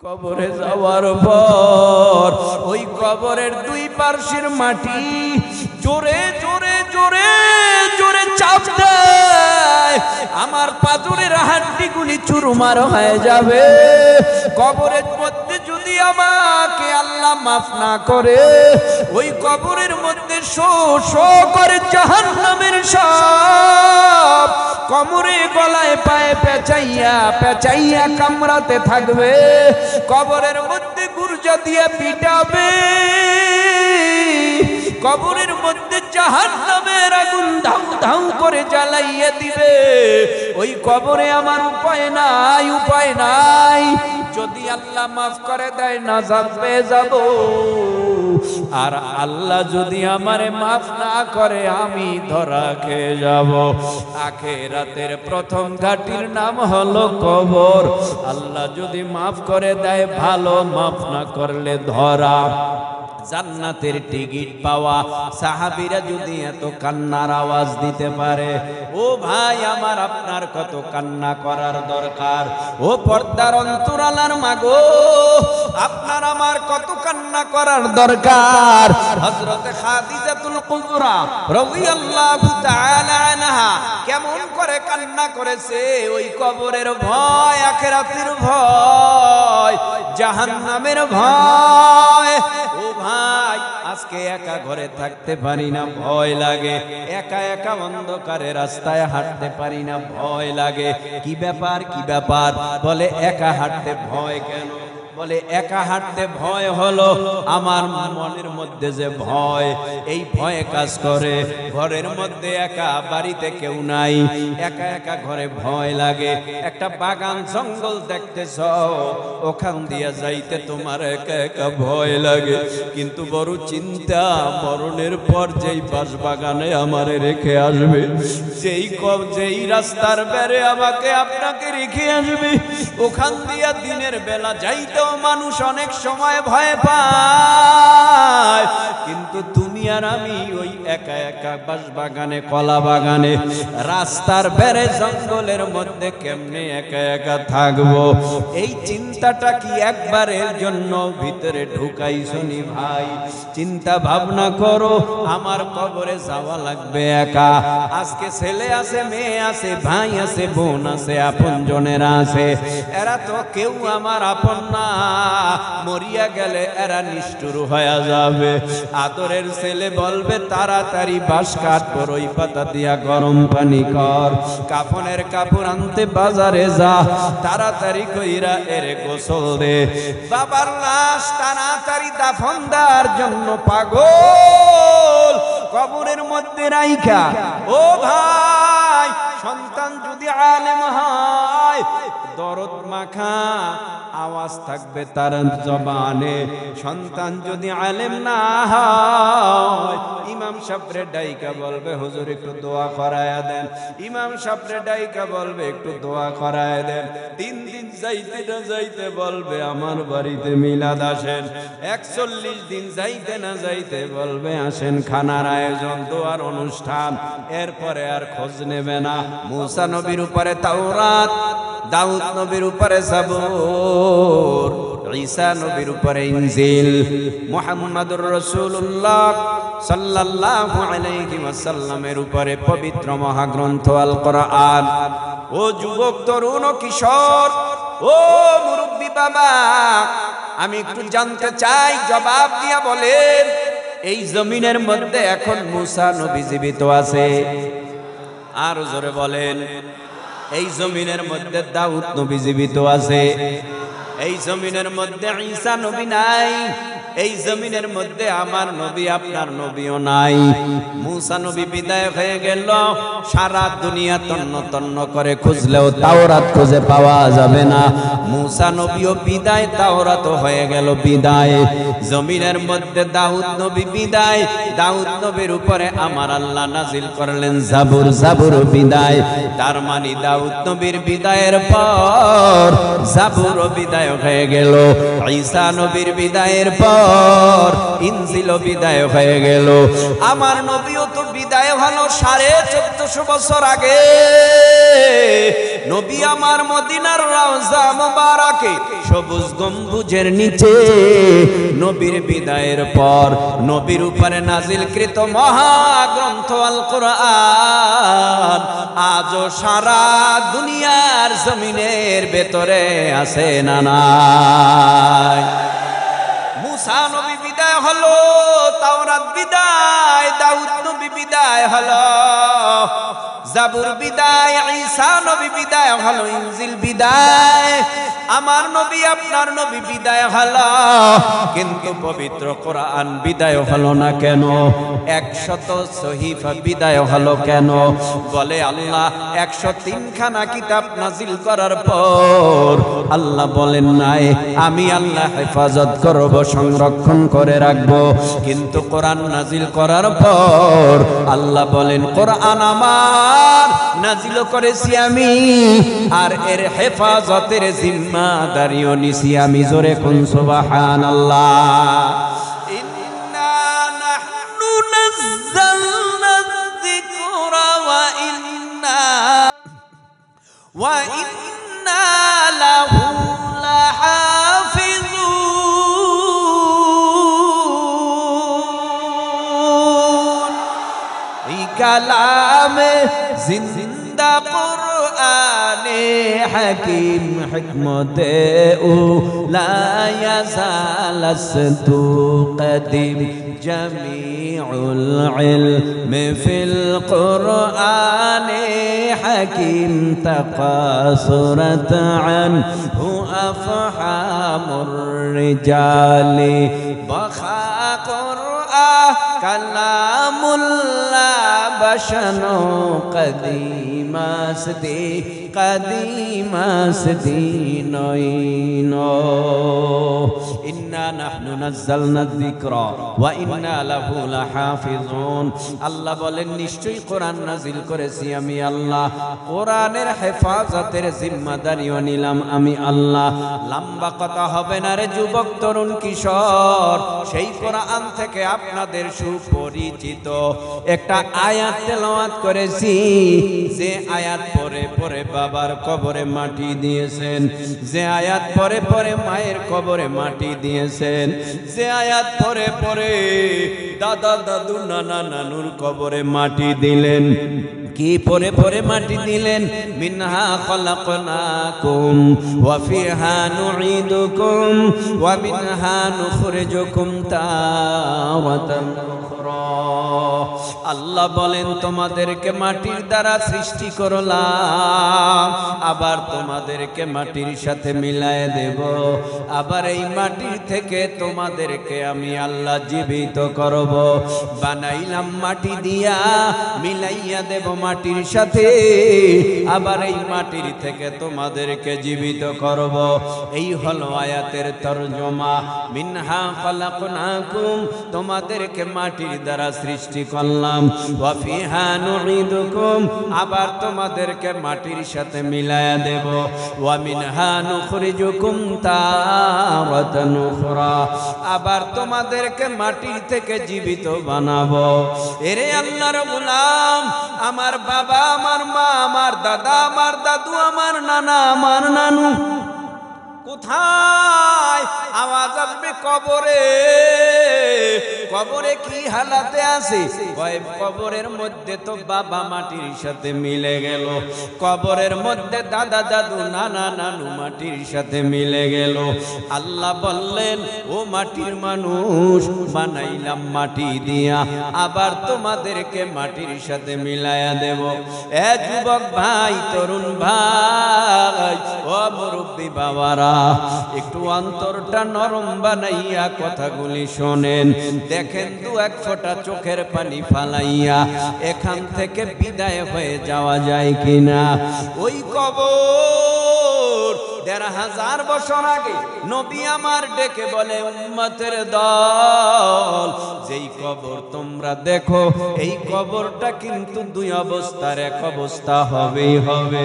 কবরে যাওয়ার পর ওই কবরের দুই পার্শ্বের মাটি জোরে জোরে জোরে জোরে চাপ দেয়, আমার পাথরের হাড্ডিগুলি চুরমার হয়ে যাবে। কবরের মধ্যে যদি আমাকে আল্লাহ মাফ না করে, ওই কবরের মধ্যে শো শো করে জাহান্নামের সাপ কবরে গলায় পায়ে পেঁচাইয়া পেঁচাইয়া কামড়াতে থাকবে, কবরের মধ্যে গুর্জা দিয়ে পিটাবে, কবরের মধ্যে জাহান্নামের আগুন ধাউ ধাউ করে জ্বালাইয়া দিবে। ওই কবরে আমার উপায় নাই, উপায় নাই। যদি আল্লাহ মাফ করে দেয় নাজাত পেয়ে যাব, আর আল্লাহ যদি আমারে মাফ না করে আমি ধরা খেয়ে যাব। আখিরাতের প্রথম ঘাটির নাম হলো কবর। আল্লাহ যদি মাফ করে দেয় ভালো, মাফ না করলে ধরা। জান্নাতের টিকিট পাওয়া সাহাবীরা যদি এত কান্নার আওয়াজ দিতে পারে, ও ভাই আমার আপনার কত কান্না করার দরকার। ও পর্দার অন্তরালার মাগো, আপনার আমার কত কান্না করার দরকার। হযরত খাদিজাতুল কুবরা রাদিয়াল্লাহু তাআলা আনহা কেমন করে কান্না করেছে। ওই কবরের ভয়, আখিরাতের ভয়, জাহান্নামের ভয়। ও ভাই আজকে একা ঘরে থাকতে পারি না, ভয় লাগে। একা একা অন্ধকারে রাস্তায় হাঁটতে পারি না, ভয় লাগে। কি ব্যাপার, কি ব্যাপার? বলে একা হাঁটতে ভয় কেন? বলে একা হাঁটতে ভয় হলো আমার মনের মধ্যে যে ভয়, এই ভয়ে কাজ করে। ঘরের মধ্যে একা, বাড়িতে কেউ নাই, একা একা ঘরে ভয় লাগে। একটা বাগান জঙ্গল দেখতেছ, ওখান দিয়ে যাইতে তোমার একা একা ভয় লাগে। কিন্তু বড় চিন্তা, মরণের পর যেই বাস বাগানে আমারে রেখে আসবে, যেই রাস্তার বেড়ে আমাকে আপনাকে রেখে আসবে, ওখান দিয়া দিনের বেলা যাইতে মানুষ অনেক সময় ভয় পায়। কিন্তু তুমি আর আমি ওই একা একা বাঁশবাগানে, কলা বাগানে, রাস্তার বেড়ে জঙ্গলের মধ্যে কেমনে একা একা থাকবো? এই চিন্তাটা কি একবারের জন্য ভিতরে ঢুকাইছনি ভাই? চিন্তা ভাবনা করো। আমার কবরে যাওয়া লাগবে একা। আজকে ছেলে আছে, মেয়ে আছে, ভাই আছে, বোন আছে, আপন জনেরা আছে, এরা তো কেউ আমার আপন না। মরিয়া গেলে এরা নিষ্ঠুর হয়ে যাবে। আদরের ছেলে বলবে তাড়াতাড়ি বাঁশ কাঠ, বড়ই পাতা দিয়া গরম পানি কর, কাফনের কাপড় আনতে বাজারে যা, তাড়াতাড়ি কইরা এরে গোসল দে। বাবার লাশ তাড়াতাড়ি দাফন দেওয়ার জন্য পাগল কবরের মধ্যে রাইখা। ও ভাই, সন্তান যদি আলেম হয়, দরদ মাখা আওয়াজ থাকবে তার জবানে। সন্তান যদি আলেম না হয়, ইমাম সাহেবরে ডাইকা বলবে হুজুর একটু দোয়া করায়া দেন। ইমাম সাহেবরে ডাইকা বলবে একটু দোয়া করায়া দেন। 3 দিন যাইতে না যাইতে বলবে আমার বাড়িতে মিলাদ আসেন। 41 দিন যাইতে না যাইতে বলবে আসেন খানার আয়োজন, দোয়ার অনুষ্ঠান। এরপরে আর খোঁজ নেবে না। মুসা নবীর উপরে তাওরাত, দাউদ নবীর উপরে জাবুর, ঈসা নবীর উপরে ইনজিল, মুহাম্মদুর রাসূলুল্লাহ সাল্লাল্লাহু আলাইহি ওয়াসাল্লামের উপরে পবিত্র মহাগ্রন্থ আল কোরআন। ও যুবক, তরুণ ও কিশোর, ও মুরব্বী বাবা, আমি একটু জানতে চাই, জবাব দিয়া বলেন, এই জমিনের মধ্যে এখন মুসা নবী জীবিত আছে? আর জোরে বলেন, এই জমিনের মধ্যে দাউদ নবী জীবিত আছে? এই জমিনের মধ্যে ঈসা নবী নাই? এই জমিনের মধ্যে আমার নবী, আপনার নবীও নাই। মুসা নবী বিদায় হয়ে গেল, সারা দুনিয়া তন্ন তন্ন করে খুঁজলেও তাওরাত খুঁজে পাওয়া যাবে না। মুসা নবীও বিদায়, তাওরাত হয়ে গেল বিদায়। জমিনের মধ্যে দাউদ নবী বিদায়, দাউদ নবীর উপরে আমার আল্লাহ নাজিল করলেন জাবুর, জাবুর বিদায়। তার মানে দাউদ নবীর বিদায়ের পর জাবুর বিদায় হয়ে গেল। ঈসা নবীর বিদায়ের পর পর ইনজিল বিদায় হয়ে গেল। আমার নবীও তো বিদায় হলো 1450 বছর আগে। নবী আমার মদিনার রওজা মুবারাকে সবুজ গম্বুজের নিচে নবীর বিদায়ের পর নবীর উপরে নাজিলকৃত মহাগ্রন্থ আল কোরআন আজও সারা দুনিয়ার জমিনের ভেতরে আছে না নাই? মুসা নবী বিদায় হলো, তাওরাত বিদায়, দাউদ নবী বিদায় হলো, জাবুর বিদায়, ঈসা নবী বিদায় হলো, ইনজিল বিদায়, আমার নবী আপনার নবী বিদায় হলো, কিন্তু পবিত্র কোরআন বিদায় হলো না কেন? 100 সহিফা বিদায় হলো কেন? বলে আল্লাহ 103 খানা কিতাব নাজিল করার পর আল্লাহ বলেন নাই আমি আল্লাহ হেফাজত করব, সংরক্ষণ করে রাখবো। কিন্তু কোরআন নাজিল করার পর আল্লাহ বলেন কোরআন আমার নাজিল করেছি আমি, আর এর হেফাজতের জিম্মাদারিও নিছি আমি। জোরে কোন সুবহানাল্লাহ। ইন্না নাহনু নাযালনা যিকরা ওয়া ইন্না লাহু লাহাফিজুন। এই কালামে জিন্দা কুরআনে হাকিম হিকমতে ও লা ইয়াজালাস্তু কদিম জামিউল ইলমি ফিল কুরআনে হাকিম তাকাসুরাত আনহু আফহামুর রিজালি বাখা কুরআন কালামুল্লাহ বশনো কদিমাসতি কদিমাসতি নইনো। ইন্না নাহনু নাযালনা যিকরা ওয়া ইন্না লাহু লাহাফিজুন। আল্লাহ বলেন নিশ্চয়ই কোরআন নাজিল করেছি আমি আল্লাহ, কোরআনের হেফাজতের জিম্মাদারিও নিলাম আমি আল্লাহ। লম্বা কথা হবে না রে যুবক, তরুণ, কিশোর, সেই কোরআন থেকে আপনাদের সুপরিচিত একটা আয়াত তেলাওয়াত করেছি, যে আয়াত পরে পরে বাবার কবরে মাটি দিয়েছেন, যে আয়াত পরে পরে মায়ের কবরে মাটি দিয়েছেন, যে আয়াত পরে পরে দাদা দাদু নানা নানুর কবরে মাটি দিলেন। কি পরে পরে মাটি দিলেন? মিনহা খলাকনাকুম ওয়া ফিহা নুঈদুকুম ওয়া মিনহা নুখরিজুকুম তারাতান উখরা। আল্লাহ বলেন তোমাদেরকে মাটির দ্বারা সৃষ্টি করলাম, আবার তোমাদেরকে মাটির সাথে মিলায়ে দেব, আবার এই মাটির থেকে তোমাদেরকে আমি আল্লাহ জীবিত করব। বানাইলাম মাটি দিয়া, মিলাইয়া দেব মাটির সাথে, আবার এই মাটির থেকে তোমাদেরকে জীবিত করব। এই হলো আয়াতের তরজমা। মিনহা খলাকনাকুম, তোমাদেরকে মাটির দ্বারা সৃষ্টি করলাম, ওয়া ফিহা নুঈদুকুম, আবার তোমাদেরকে মাটির সাথে মিলায়া দেব, ওয়া মিনহা নুখরিজুকুম তারাতান উখরা, আবার তোমাদেরকে মাটির থেকে জীবিত বানাবো। এরে আল্লাহর গোলাম, আমার বাবা, আমার মা, আমার দাদা, আমার দাদু, আমার নানা, আমার নানু কোথায়? আওয়াজ আসবে কবরে। কবরে কি হালাতে আছে? কবরের মধ্যে তো বাবা মাটির সাথে মিলে গেল, কবরের মধ্যে দাদা দাদু নানা নানু মাটির সাথে মিলে গেল। আল্লাহ বললেন ও মাটির মানুষ, বানাইলাম মাটি দিয়া, আবার তোমাদেরকে মাটির সাথে মিলায়া দেব। এ যুবক ভাই, তরুণ ভাই, ও মুরব্বী বাবারা, একটু অন্তরটা নরম বানাইয়া কথাগুলি শোনেন। দেখেন দু এক ফোঁটা চোখের পানি ফালাইয়া এখান থেকে বিদায় হয়ে যাওয়া যায় কিনা। ওই কবর 1000 বছর আগে নবী আমার ডেকে বলে, উম্মতের দল, যেই কবর তোমরা দেখো এই কবরটা কিন্তু দুই অবস্থার এক অবস্থা হবেই হবে।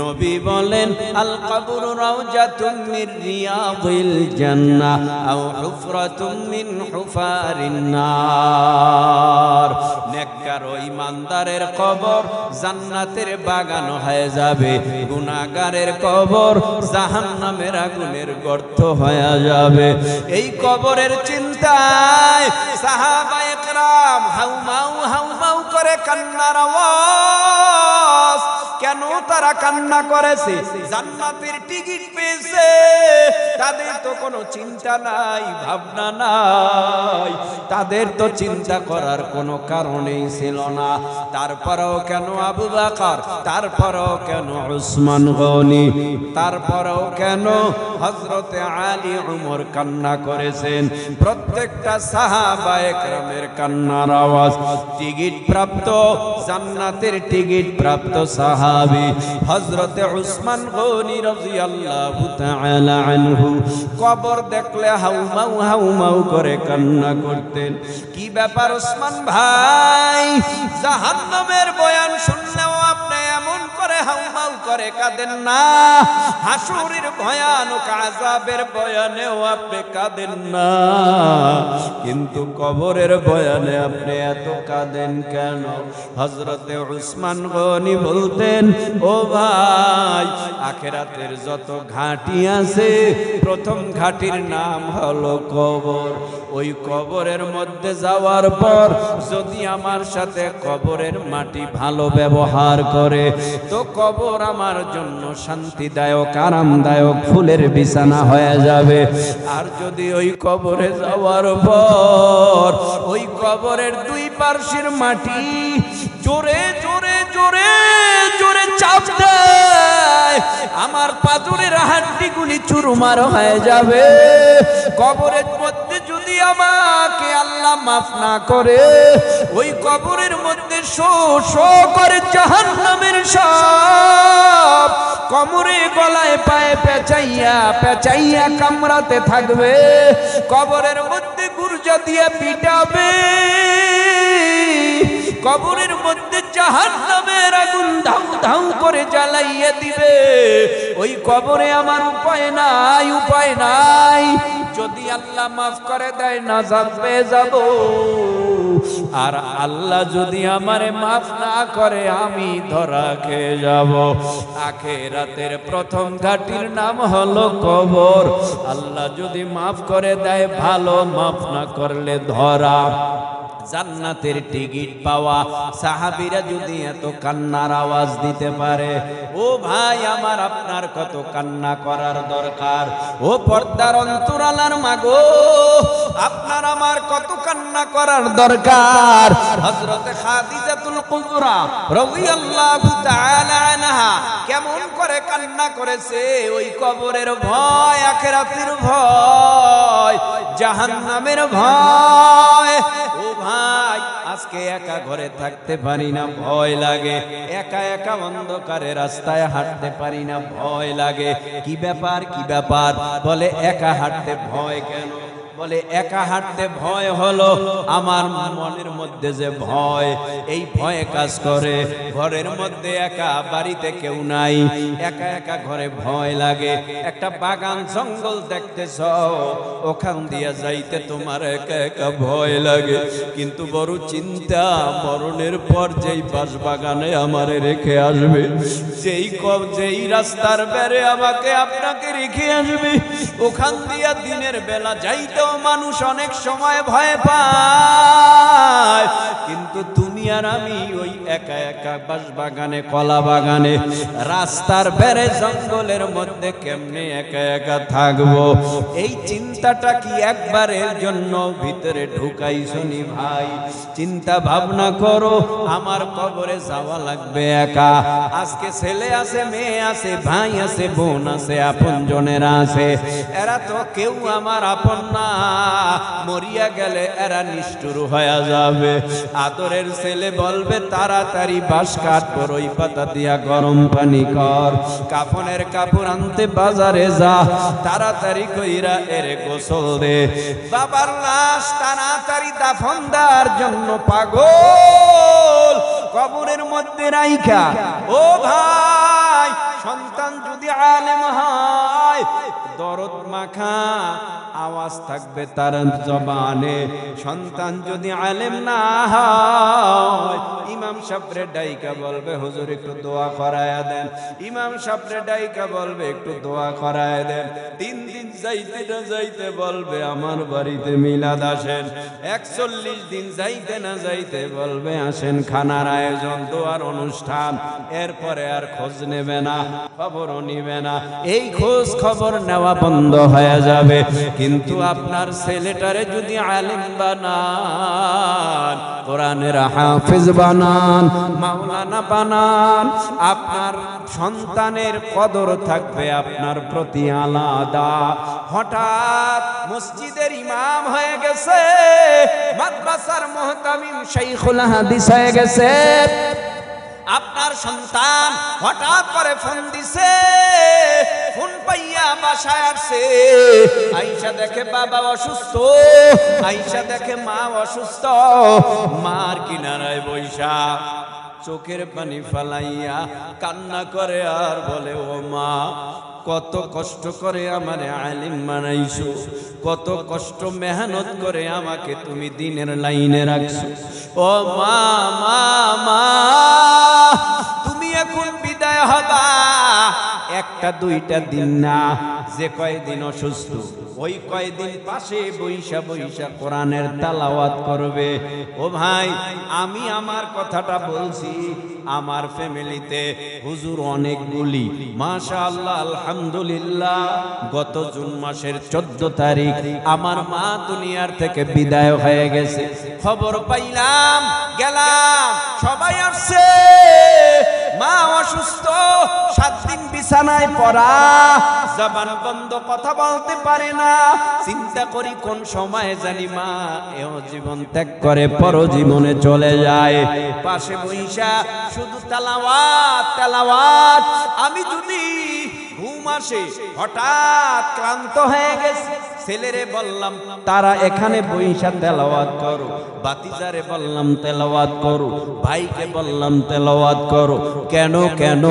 নবী বলেন, আল কবরু রাউজাতুম মির রিয়াদিল জান্নাহ আও হুফরাতুম মিন হুফারিন নার। নেককার ও ইমানদারের কবর জান্নাতের বাগান হয়ে যাবে, গুনাহগারের কবর জাহান্নামের আগুনের গর্ত হয়ে যাবে। এই কবরের চিন্তায় সাহাবায়ে কেরাম হাউমাউ করে কান্নার আওয়াজ। কেন তারা কান্না করেছে? জান্নাতের টিকিট পেয়েছে, তাদের তো কোনো চিন্তা নাই, ভাবনা নাই, তাদের তো চিন্তা করার কোনো কারণেই ছিল না। তারপরেও কেন আবু বকর, তারপরেও কেন উসমান গনি, তারপরেও কেন হযরতে আলী উমর কান্না করেছেন? প্রত্যেকটা সাহাবায়ে কেরামের কান্নার আওয়াজ। টিকিট প্রাপ্ত, জান্নাতের টিকিট প্রাপ্ত সাহাবী হযরতে উসমান গনি রাদিয়াল্লাহু তাআলা আনহু কবর দেখলে হাউমাউ করে কান্না করতেন। কি ব্যাপার উসমান ভাই? জাহান্নামের বয়ান শুনলেও আপনি এমন করে হাউমাউ করে কাঁদেন না, হাসুরের ভয়ানক আযাবের বয়ানেও আপনি কাঁদেন না, কিন্তু কবরের বয়ানে আপনি এত কাঁদেন কেন? হযরতে উসমান গনি বলতেন, ও ভাই, আখিরাতের যত ঘাঁটি আছে প্রথম ঘাঁটির নাম হলো কবর। ওই কবরের মধ্যে যাওয়ার পর যদি আমার সাথে কবরের মাটি ভালো ব্যবহার করে তো কবর আমার জন্য শান্তিদায়ক, আরামদায়ক ফুলের বিছানা হয়ে যাবে। আর যদি ওই কবরে যাওয়ার পর ওই কবরের দুই পার্শ্বের মাটি জোরে জোরে জোরে জোরে চাপ দেয়, আমার পাজরের হাড্ডিগুলি চুরমার হয়ে যাবে। কবরের মধ্যে যদি আমাকে আল্লাহ মাফ না করে ওই কবরের মধ্যে শো শো করে জাহান্নামের সাপ কোমরে গলায় পায়ে পেঁচাইয়া পেঁচাইয়া কামড়াতে থাকবে, কবরের মধ্যে গুরজা দিয়ে পিটাবে, কবরের মধ্যে জাহান্নামের আগুন ধাউ ধাউ করে জ্বালাইয়ে দিবে। ওই কবরে আমার উপায় নাই, উপায় নাই। যদি আল্লাহ মাফ করে দেয় নাজাত পেয়ে যাব, আর আল্লাহ যদি আমারে মাফ না করে আমি ধরা খেয়ে যাব। আখিরাতের প্রথম ঘাটির নাম হলো কবর। আল্লাহ যদি মাফ করে দেয় ভালো, মাফ না করলে ধরা। জান্নাতের টিকিট পাওয়া সাহাবীরা যদি এত কান্নার আওয়াজ দিতে পারে, ও ভাই আমার আপনার কত কান্না করার দরকার। ও পর্দার অন্তরালার মাগো, আপনার আমার কত কান্না করার দরকার। হযরত খাদিজাতুল কুবরা রাদিয়াল্লাহু তাআলা আনহা কেমন করে কান্না করেছে? ওই কবরের ভয়, আখিরাতের ভয়, জাহান্নামের ভয়। ও ভাই, আজকে একা ঘরে থাকতে পারি না, ভয় লাগে। একা একা অন্ধকারে রাস্তায় হাঁটতে পারি না, ভয় লাগে। কি ব্যাপার, কি ব্যাপার? বলে একা হাঁটতে ভয় কেন? বলে একা হাঁটতে ভয় হলো আমার মনের মধ্যে যে ভয়, এই ভয়ে কাজ করে। ঘরের মধ্যে একা, বাড়িতে কেউ নাই, একা একা ঘরে ভয় লাগে। একটা বাগান জঙ্গল দেখতেছ, ওখান দিয়ে যাইতে তোমার একা একা ভয় লাগে। কিন্তু বড় চিন্তা, মরণের পর যেই বাগানে আমারে রেখে আসবে, যেই রাস্তার বেড়ে আমাকে আপনাকে রেখে আসবে, ওখান দিয়া দিনের বেলা যাইতে মানুষ অনেক সময় ভয় পায়। কিন্তু তুমি আর আমি ওই একা একা বাগানে, কলা বাগানে, রাস্তার বেড়ে জঙ্গলের মধ্যে কেমনে একা একা থাকবো? এই চিন্তাটা কি একবারের জন্য ভিতরে ঢুকাইছনি ভাই? চিন্তা ভাবনা করো, আমার কবরে যাওয়া লাগবে একা। আজকে ছেলে আছে, মেয়ে আছে, ভাই আছে, বোন আছে, আপন জনেরা আছে, এরা তো কেউ আমার আপন না। মরিয়া গেলে এরা নিষ্ঠুর হয়ে যাবে। আদরের ছেলে ছেলে বলবে তাড়াতাড়ি বাঁশ কাঠ বড়ই পাতা দিয়া গরম পানি কর, কাফনের কাপড় আনতে বাজারে যা, তাড়াতাড়ি কইরা এর গোসল দে। বাবার লাশ তাড়াতাড়ি দাফন দেওয়ার জন্য পাগল, কবরের মধ্যে রাইখা। ও ভাই, সন্তান যদি আলেম হয় দরদ মাখা আওয়াজ থাকবে তার জবানে, সন্তান যদি আলেম না হয় ইমাম সাহেবরে ডাইকা বলবে হুজুর একটু দোয়া করায়া দেন, ইমাম সাহেবরে ডাইকা বলবে একটু দোয়া করায়া দেন। 3 দিন যাইতে না যাইতে বলবে আমার বাড়িতে মিলাদ আসেন, 41 দিন যাইতে না যাইতে বলবে আসেন খানার আয়োজন, দোয়ার অনুষ্ঠান। এরপরে আর খোঁজ নেবে না, খবরও নিবে না, এই খোঁজ খবর নেওয়া বন্ধ হয়ে যাবে। কিন্তু আপনার ছেলেটারে যদি আলেম বানান, কোরআনের হাফেজ বানান, মাওলানা বানান, আপনার সন্তানের কদর থাকবে আপনার প্রতি আলাদা। হঠাৎ মসজিদের ইমাম হয়ে গেছে, মাদ্রাসার মুহতামিম শাইখুল হাদিস হয়ে গেছে, আপনার সন্তান হঠাৎ করে ফোন দিছে, ফোন পাইয়া বাসায় আসছে, আইসা দেখে বাবা অসুস্থ, আইসা দেখে মা অসুস্থ, মার কিনারায় বৈশা চোখের পানি ফালাইয়া কান্না করে আর বলে ও মা, কত কষ্ট করে আমারে আলিম বানাইছো, কত কষ্ট মেহনত করে আমাকে তুমি দিনের লাইনে রাখছো। ও মা মা মা, তুমি এখন বিদায় হবা, 1-2 দিন না, যে কয়দিন অসুস্থ ওই কয়দিন পাশে বৈশা বৈশা কোরআনের তেলাওয়াত করবে। ও ভাই, আমি আমার কথাটা বলছি, আমার ফ্যামিলিতে হুজুর অনেকগুলি, মাশাআল্লাহ আলহামদুলিল্লাহ। গত জুন মাসের 14 তারিখ আমার মা দুনিয়ার থেকে বিদায় হয়ে গেছে, খবর পাইলাম, গেলাম, সবাই আসছে, মা অসুস্থ, 7 দিন বিছানায় পড়া, জবান বন্ধ, কথা বলতে পারে না। চিন্তা করি কোন সময় জানি মা এও জীবন ত্যাগ করে পরজীবনে চলে যায়, পাশে বৈশা শুধু তেলাওয়াত তেলাওয়াত। আমি যদি ঘুম আসে, হঠাৎ ক্লান্ত হয়ে গেছে, ছেলেরে বললাম তারা এখানে বৈশা তেলাওয়াত করো, বাতিজারে বললাম তেলাওয়াত করো, ভাইকে বললাম তেলাওয়াত করো। কেন কেন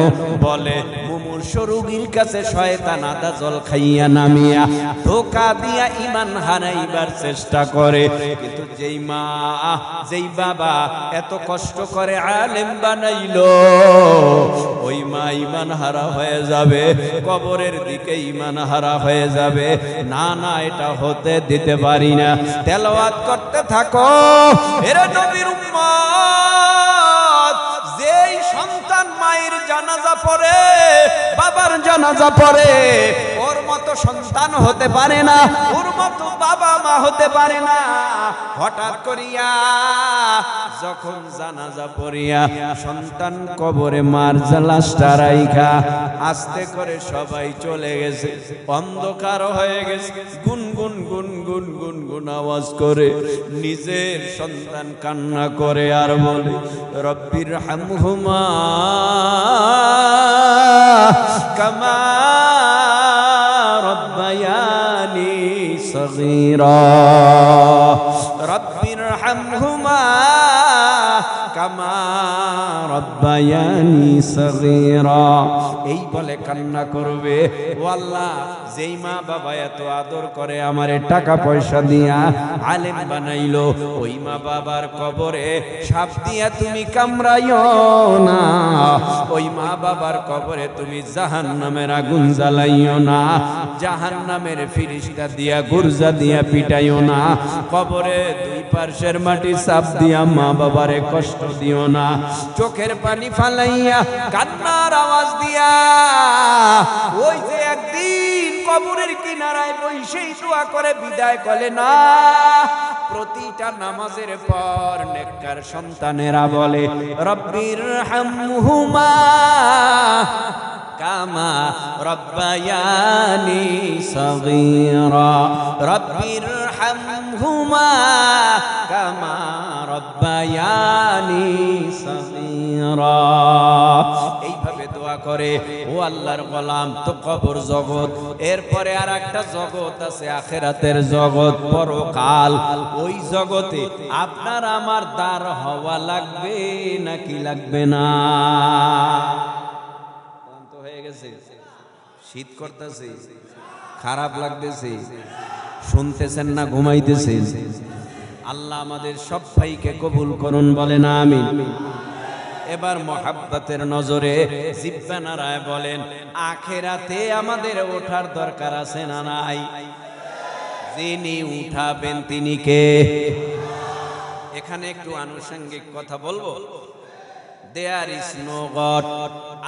বলে মুমূর্ষ রোগীর কাছে শয়তান আদা জল খাইয়া নামিয়া ধোঁকা দিয়া ঈমান হারাইবার চেষ্টা করে। কিন্তু যেই মা যেই বাবা এত কষ্ট করে আলেম বানাইলো, ওই মা ঈমান হারা হয়ে যাবে, কবরের দিকে ঈমান হারা হয়ে যাবে। না না, এটা হতে দিতে পারি না। তেলাওয়াত করতে থাকো, এরে নবীর উম্মত। যেই সন্তান মায়ের জানাজা পড়ে, বাবার জানাজা পড়ে, ওর মতো সন্তান হতে পারে না, ওর মতো বাবা মা হতে পারে না। হঠাৎ করিয়া যখন জানাজা পড়িয়া সন্তান কবরে মার লাশটা রাইখা আস্তে করে সবাই চলে গেছে, অন্ধকার হয়ে গেছে, গুনগুন গুনগুন গুনগুন আওয়াজ করে নিজের সন্তান কান্না করে আর বলে রব্বির হামহুমা কামা রব্বায়ানি সগীরা, রব্বির হামহুমা কামা রব্বায়ানি সগীরা। এই বলে কান্না করবে। ও আল্লাহ, যেই মা বাবা এত আদর করে আমারে টাকা পয়সা দিয়া আলেম বানাইলো, ওই মা বাবার কবরে সাপ দিয়া তুমি কামড়াইও না, ওই মা বাবার কবরে তুমি জাহান্নামের আগুন জ্বালাইও না, জাহান্নামের ফিরিস্তা দিয়া গুরজা দিয়া পিটাইও না, কবরে 2 পার্শ্বের মাটি চাপ দিয়া মা বাবারে কষ্ট দিও না। চোখের পানি ফালাইয়া কান্নার আওয়াজ দিয়া ওই যে একদিন কবরের কিনারায় বসেই দোয়া করে বিদায় করে না। প্রতিটা নামাজের পর নেককার সন্তানেরা বলে রব্বির হামহুমা কামা রব্বায়ানি সগীরা রব্বিরহামহুমা কামা রব্বায়ানি সগীরা। এইভাবে দোয়া করে। ও আল্লাহর গোলাম, তো কবর জগৎ, এরপরে আর একটা জগৎ আছে, আখিরাতের জগৎ, পরকাল। ওই জগতে আপনার আমার দাঁড় হওয়া লাগবে নাকি লাগবে না? ক্লান্ত হয়ে গেছে, শীত করতেছে, খারাপ লাগতেছে, শুনতেছেন না ঘুমাইতেছেন? আল্লাহ আমাদের সব ভাইকে কবুল করুন, বলেন আমিন। এবার মহাব্বতের নজরে জিব্বা নাড়ায় বলেন, আখিরাতে আমাদের ওঠার দরকার আছে না নাই? যিনি উঠাবেন তিনি কে? এখানে একটু আনুষঙ্গিক কথা বলবো। There is no god.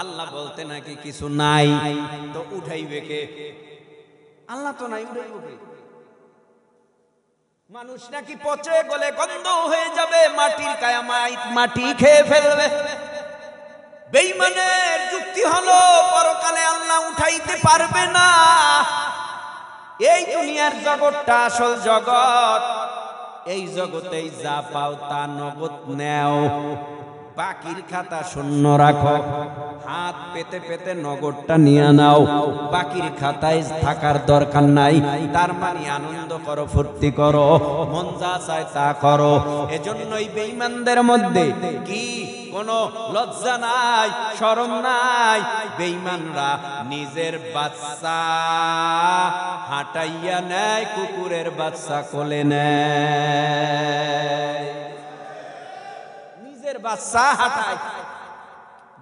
আল্লাহ বলতে নাকি কিছু নাই, তো উঠাইবে কে? আল্লাহ তো নাই, উঠাইবে কে? মানুষ নাকি পচে গলে গন্ধ হয়ে যাবে, মাটির কায়ামাইত মাটি খেয়ে ফেলবে। বেঈমানের যুক্তি হলো পরকালে আল্লাহ উঠাইতে পারবে না। এই দুনিয়ার জগৎটা আসল জগৎ। এই জগতেই যা পাও তা নগদ নেও, বাকির খাতা শূন্য রাখো। হাত পেতে পেতে নগদটা নিয়ে নাও, বাকির খাতায় থাকার দরকার নাই। তার মানে আনন্দ করো, ফুর্তি করো, মন যা চায় তা করো। এজন্যই বেঈমানদের মধ্যে কি কোনো লজ্জা নাই, শরম নাই। বেঈমানরা নিজের বাচ্চা হাঁটাইয়া নেয়, কুকুরের বাচ্চা কোলে নেয়। নিজের বাচ্চা হাঁটায়,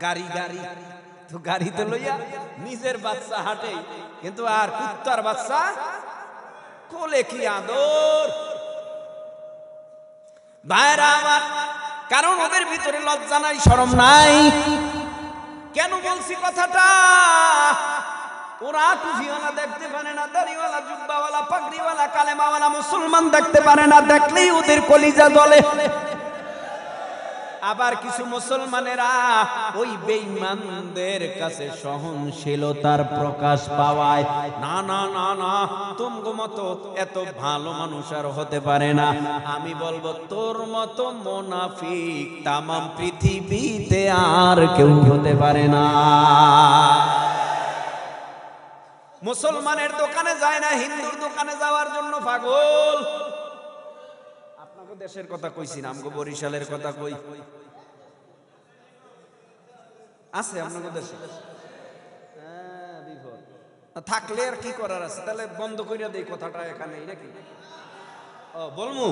গাড়ি গাড়ি তো গাড়িতে লইয়া নিজের বাচ্চা হাঁটে, কিন্তু আর কুত্তার বাচ্চা কোলে কি আদর। ভাইরা আমার, কারণ ওদের ভিতরে লজ্জা নাই, শরম নাই। কেন বলছি কথাটা? ওরা টুপিওয়ালা দেখতে পারে না, দাড়িওয়ালা, জুব্বাওয়ালা, পাগড়িওয়ালা, কালেমাওয়ালা মুসলমান দেখতে পারে না, দেখলেই ওদের কলিজা জ্বলে। আবার কিছু মুসলমানেরা ওই বেঈমানদের কাছে সহনশীলতার প্রকাশ পাওয়ায়, না না না না, তোমার মতো এত ভালো মানুষ আর হতে পারে না। আমি বলবো, তোর মতো মুনাফিক তামাম পৃথিবীতে আর কেউ হতে পারে না। মুসলমানের দোকানে যায় না, হিন্দুর দোকানে যাওয়ার জন্য পাগল। আপনাকে দেশের কথা কইছি না, আমগো বরিশালের কথা কই। আছে আপনাকে দেশে? হ্যাঁ, বিপদ থাকলে আর কি করার আছে? তাহলে বন্ধ কইরা দেই কথাটা এখানে নাকি? ও বলমু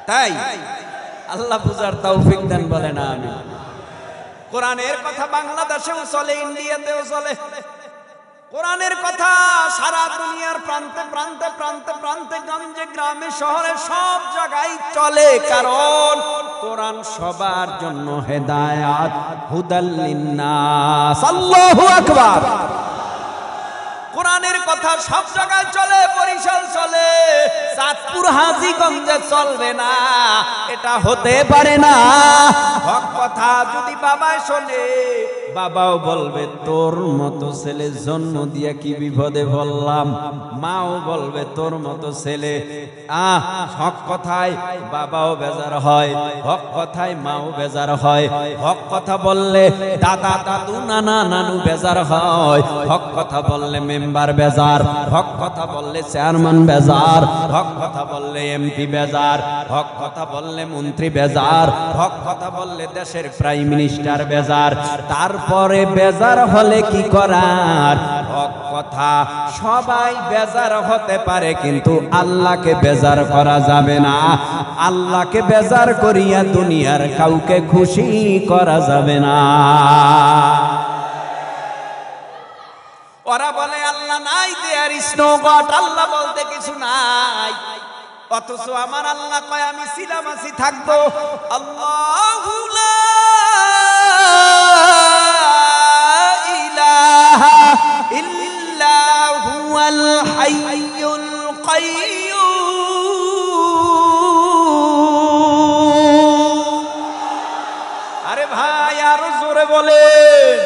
তাই? আল্লাহ বুঝার তৌফিক দেন, বলে না আমি। কোরআনের কথা বাংলাদেশেও চলে, ইন্ডিয়াতেও চলে। কোরআনের কথা সারা দুনিয়ার প্রান্তে প্রান্তে প্রান্তে প্রান্তে, গঞ্জে গ্রামে শহরে সব জায়গায় চলে। কারণ কোরআন সবার জন্য হেদায়াত, হুদাল লিন্নাস। আল্লাহু আকবার। কোরআনের কথা সব জায়গায় চলে, বরিশাল চলে, চাঁদপুর হাজীগঞ্জে চলবে না, এটা হতে পারে না। হক কথা যদি বাবাই শোনে, বাবাও বলবে তোর মতো ছেলে জন্ম দিয়া কি বিপদে বললাম। মাও বলবে তোর মতো ছেলে। হক কথায় বাবাও বেজার হয়, হক কথায় মাও বেজার হয়। হক কথা বললে দাদা দাদু নানা নানু বেজার হয়, হক কথা বললে মেম্বার বেজার, হক কথা বললে চেয়ারম্যান বেজার, হক কথা বললে এমপি বেজার, হক কথা বললে মন্ত্রী বেজার, হক কথা বললে দেশের প্রাইম মিনিস্টার বেজার। তারপরে বেজার হলে কি করার? হক কথা সবাই বেজার হতে পারে, কিন্তু আল্লাহকে বেজার করা যাবে না। আল্লাহকে বেজার করিয়া দুনিয়ার কাউকে খুশি করা যাবে না। ওরা বলে আল্লাহ নাই, দেয়ার ইজ নো গড, আল্লাহ বলতে কিছু নাই। অথচ আমার আল্লাহ কয় আমি ছিলাম, আছি, থাকবো। আল্লাহু লা ইলাহা ইল্লা হুয়াল হাইয়ুল কাইয়্যুম। আরে ভাই, আরো জোরে বলেন।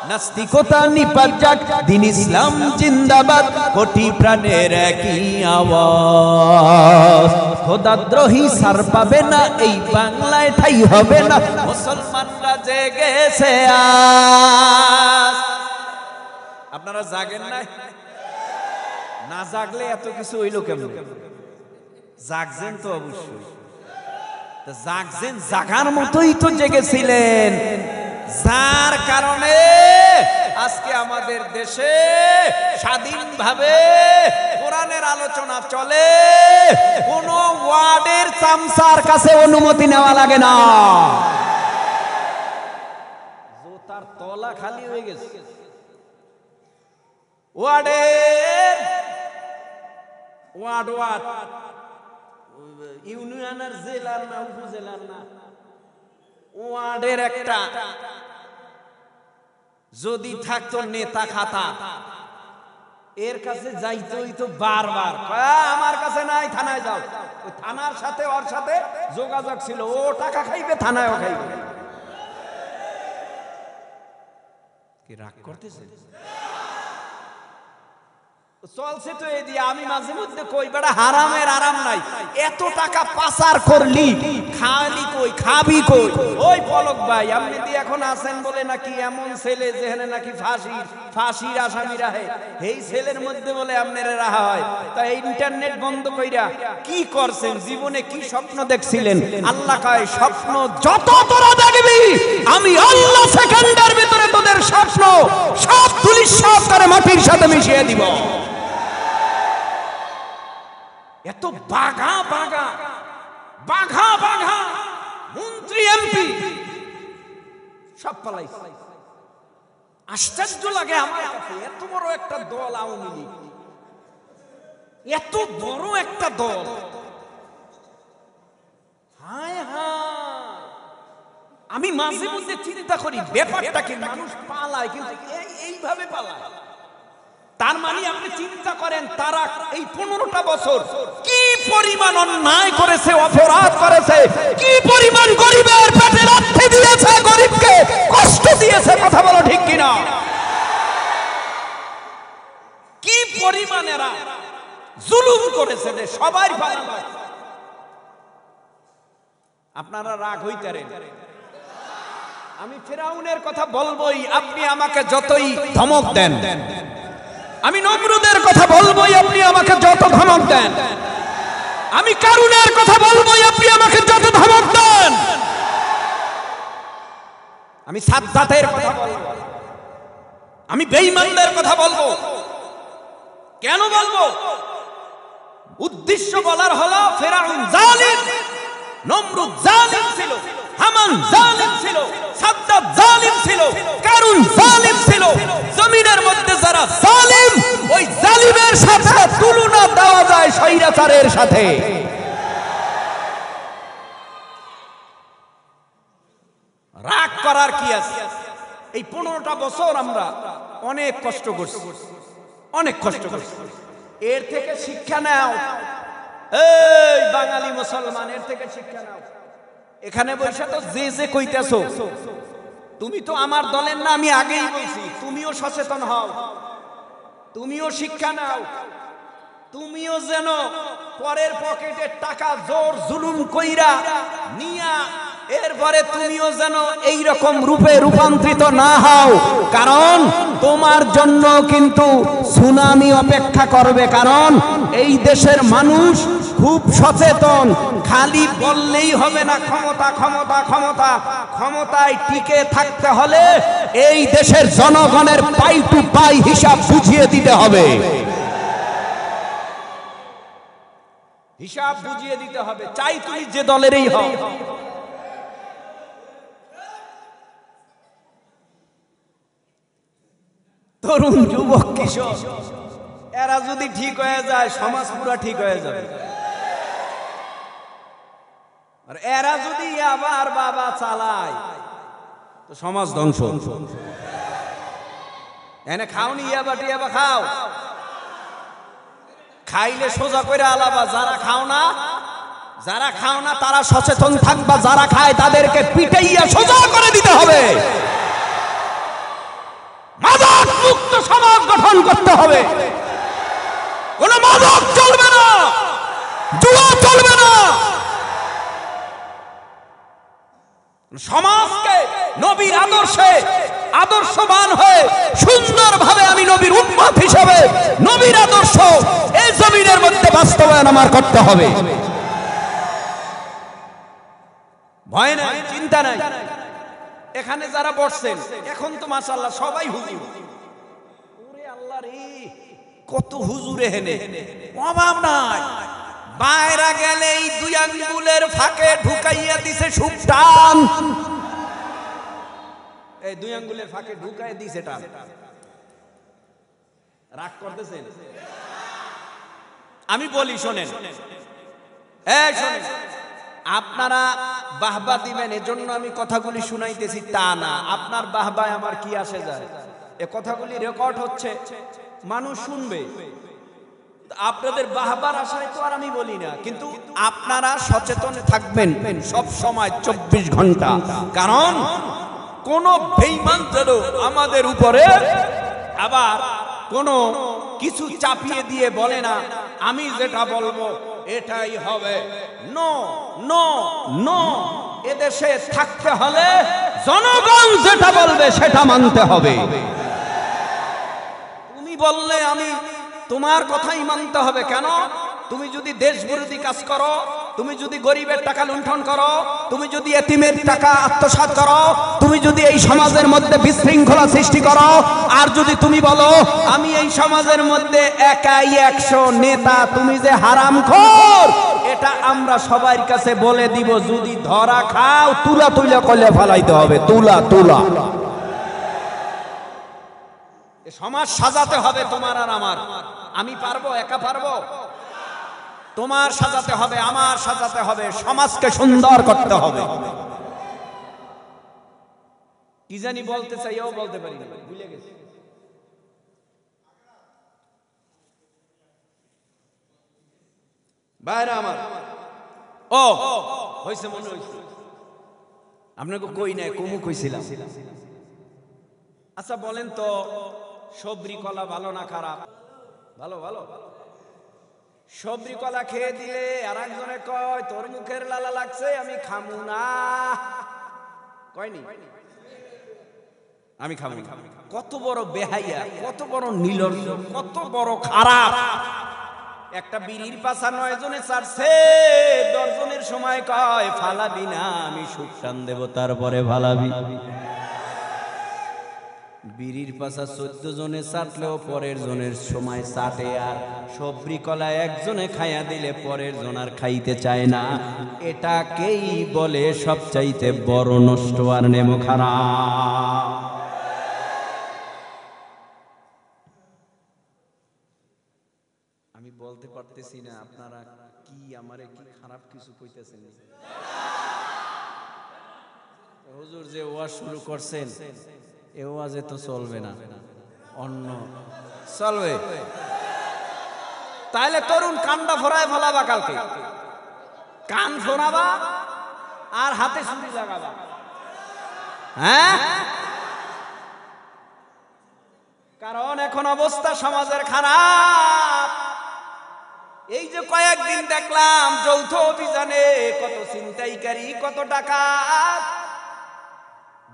নাস্তিকতা নিপাত যাক, দিন ইসলাম জিন্দাবাদ, কোটি প্রাণের একই আওয়াজ। খোদাদ্রোহী সার পাবে না, এই বাংলায় ঠাই হবে না, মুসলমানরা জেগেছে আজ। আপনারা জাগেন না? না জাগলে এত কিছু হইল কেমন? জাগছেন তো অবশ্যই, জাগছেন, জাগার মতোই তো জেগেছিলেন, যার কারণে আজকে আমাদের দেশে স্বাধীনভাবে কোরআনের আলোচনা চলে, কোন ওয়ার্ডের চামচার কাছে অনুমতি নেওয়া লাগে না। জোতার তলা খালি হয়ে গেছে, ওয়ার্ডের ওয়ার্ড ওয়ার্ড ইউনিয়নের জেলার না উপজেলার না, ওয়ার্ডের একটা যদি থাকতো নেতা খাতা, এর কাছে যাইতে হইতো বারবার, আমার কাছে নাই, থানায় যাও। ওই থানার সাথে ওর সাথে যোগাযোগ ছিল, ও টাকা খাইবে, থানায়ও খাইবে। কি রাগ করতেছে? চলছে তো এই দিয়ে। আমি মাঝে মধ্যে কই, বেটা হারামের আরাম নাই, এত টাকা পাচার করলি, খালি কই, খাবি কই? ওই পলক ভাই, আপনি দিয়ে এখন আছেন বলে নাকি এমন ছেলে যেখানে নাকি ফাঁসির আসামিরা হয়, এই ছেলের মধ্যে বলে আপনারা রাহা হয়। তাই ইন্টারনেট বন্ধ কইরা কি করছেন? জীবনে কি স্বপ্ন দেখছিলেন? আল্লাহ কয়, স্বপ্ন যত তোরা দেখবি, আমি আল্লাহ সেকেন্ডের ভিতরে তোদের স্বপ্ন সব ধুলিস্যাৎ করে মাটির সাথে মিশিয়ে দিব। এত বাঘা বাঘা বাঘা বাঘা মন্ত্রী এমপি সব পালাই। আশ্চর্য লাগে আমার কাছে, এত বড় একটা দল আওয়ামী লীগ, এত বড় একটা দল, হায় হায়। আমি মাঝে মধ্যে চিন্তা করি ব্যাপারটাকে, মানুষ পালায় কিন্তু এইভাবে পালায়। তার মানে আপনি চিন্তা করেন, তারা এই 15টা বছর কি পরিমাণ অন্যায় করেছে, অপরাধ করেছে, কি পরিমাণ গরিবের পেটে লাথি দিয়েছে, গরিবকে কষ্ট দিয়েছে। কথা বলো ঠিক কিনা? কি পরিমাণ এরা জুলুম করেছে যে সবাই ভালো। আপনারা রাগ হইতারেন, আমি ফিরাউনের কথা বলবোই, আপনি আমাকে যতই ধমক দেন। আমি নমরুদের কথা বলবোই, আপনি আমাকে যত ধমক দেন। আমি কারুনের কথা বলবোই, আপনি আমাকে যত ধমক দেন। আমি সাদ্দাতের কথা বলবো, আমি বেঈমানদের কথা বলবো। কেন বলবো? উদ্দেশ্য বলার হলো, ফিরাউন জালিম, নমরুদ জালিম ছিল, হামান জালিম ছিল, সাদ্দাত জালিম ছিল, কারুন জালিম ছিল। জমিনের মধ্যে যারা জালিম, ওই জালিমের সাথে তুলনা দেওয়া যায় স্বৈরাচারের সাথে। রাগ করার কি আছে? এই 15টা বছর আমরা অনেক কষ্ট করছি, অনেক কষ্ট করছি। এর থেকে শিক্ষা নাও, এই বাঙালি মুসলমান, এর থেকে শিক্ষা নাও। এখানে বসে তো যে কইতেছো, তুমি তো আমার দলের না, আমি আগেই বলছি। তুমিও সচেতন হও, তুমিও শিক্ষা নাও, তুমিও যেন পরের পকেটের টাকা জোর জুলুম কইরা নিয়া এরপরে তুমিও যেন এই রকম রূপে রূপান্তরিত না হও। কারণ তোমার জন্য কিন্তু সুনামি অপেক্ষা করবে। কারণ এই দেশের মানুষ খুব সচেতন। খালি বললেই হবে না ক্ষমতা ক্ষমতা ক্ষমতা। ক্ষমতায় টিকে থাকতে হলে এই দেশের জনগণের পাই টু পাই হিসাব বুঝিয়ে দিতে হবে, হিসাব বুঝিয়ে দিতে হবে, চাই তুমি যে দলেরই হও। তরুণ যুবক কিশোর এরা যদি ঠিক হয়ে যায়, সমাজ পুরো ঠিক হয়ে যাবে। আর এরা যদি আবার বাবা চালায়, তো সমাজ ধ্বংস। এনে খাওনি ইয়াবা টিয়াবা খাও, খাইলে সোজা করে আলাবা। যারা খাও না তারা সচেতন থাকবা, যারা খায় তাদেরকে পিটাইয়া সোজা করে দিতে হবে। মুক্ত সমাজ গঠন করতে হবে। কোন মাদক চলবে না, জুয়া চলবে না। সমাজকে নবীর আদর্শে আদর্শবান হয়ে সুন্দরভাবে আমি নবীর উম্মত হিসেবে নবীর আদর্শ এই জমিনের মধ্যে বাস্তবায়ন আমার করতে হবে। ভয় নাই, চিন্তা নাই। এখানে যারা বসছেন এখন তো মাশাআল্লাহ সবাই হুজুর। ওরে আল্লাহ রে, কত হুজুরে হেনে অভাব নাই। বাইরে গেলে এই দুই আঙ্গুলের ফাঁকে ঢুকাইয়া দিছে সুপটান। এই দুই আঙ্গুলের ফাঁকে ঢুকাই দিছে টান। রাগ করতেছেন? আমি বলি শোনেন, এই শোনেন, আপনারা বাহবা দিবেন এজন্য আমি কথাগুলি শুনাইতেছি তা না। আপনার বাহবায় আমার কি আসে যায়? এ কথাগুলি রেকর্ড হচ্ছে, মানুষ শুনবে। আপনাদের বাহবার আশায় তো আর আমি বলি না, কিন্তু আপনারা সচেতন থাকবেন সব সময় 24 ঘন্টা। কারণ কোন বেঈমান যেন আমাদের উপরে আবার কোন কিছু চাপিয়ে দিয়ে বলে না আমি যেটা বলবো এটাই হবে। নো নো নো, এদেশে থাকতে হলে জনগণ যেটা বলবে সেটা মানতে হবে। তুমি বললে আমি তোমার কথাই মানতে হবে। কেন? তুমি যদি দেশ বিরোধী কাজ করো, তুমি যদি গরিবের টাকা লুণ্ঠন করো, তুমি যদি এতিমের টাকা আত্মসাৎ করো, তুমি যদি এই সমাজের মধ্যে বিশৃঙ্খলা সৃষ্টি করো, আর যদি তুমি বলো আমি এই সমাজের মধ্যে একাই 100 নেতা, তুমি যে হারামখোর, এটা আমরা সবার কাছে বলে দিব। যদি ধরা খাও তুলা তুলা কলে ফেলাইতে হবে, তুলা তুলা। সমাজ সাজাতে হবে তোমার আর আমার। আমি পারবো? একা পারবো? তোমার সাজাতে হবে, আমার সাজাতে হবে, সমাজকে সুন্দর করতে হবে। কি জানি বলতে চাইও বলতে পারি না, ভুলে গেছি। বাইরে আমার ও হইছে, মনে হইছে আপনাকে কই নাই, কুমু কইছিলাম। আচ্ছা বলেন তো, সবরি কলা ভালো না খারাপ? ভালো ভালো। সবরি কলা খেয়ে দিলে আর একজনে কয় তোর মুখের লালা লাগছে, আমি খামু না। কয়নি? আমি খামু। কত বড় বেহাইয়া, কত বড় নির্লজ্জ, কত বড় খারাপ। একটা বিড়ির পাশা 9 জনে চারছে, 10 জনের সময় কয় ফালাবি না, আমি সুটান দেব তারপরে ফালাবি। বিড়ির পাশা 14 জনে চাটলেও পরের জনের সময় চাটে। আর সবরি কলা একজনে খাইয়া দিলে পরের জন আর খাইতে চায় না। এটাকেই বলে সবচাইতে বড় নষ্ট আর নেমো খারাপ। আমি বলতে পারতেছি না আপনারা কি আমারে কি খারাপ কিছু কইতেছেন? হুজুর যে ওয়াজ শুরু করছেন, এ ওয়াজে তো চলবে না, অন্য চলবে। তাহলে তরুণ কান্ডা ফোরায় ফেলাবা, কালকে কান ফোরাবা আর হাতে ছুরি লাগাবা। হ্যাঁ, কারণ এখন অবস্থা সমাজের খারাপ। এই যে কয়েকদিন দেখলাম যৌথ অভিযানে কত ছিনতাইকারী, কত ডাকাত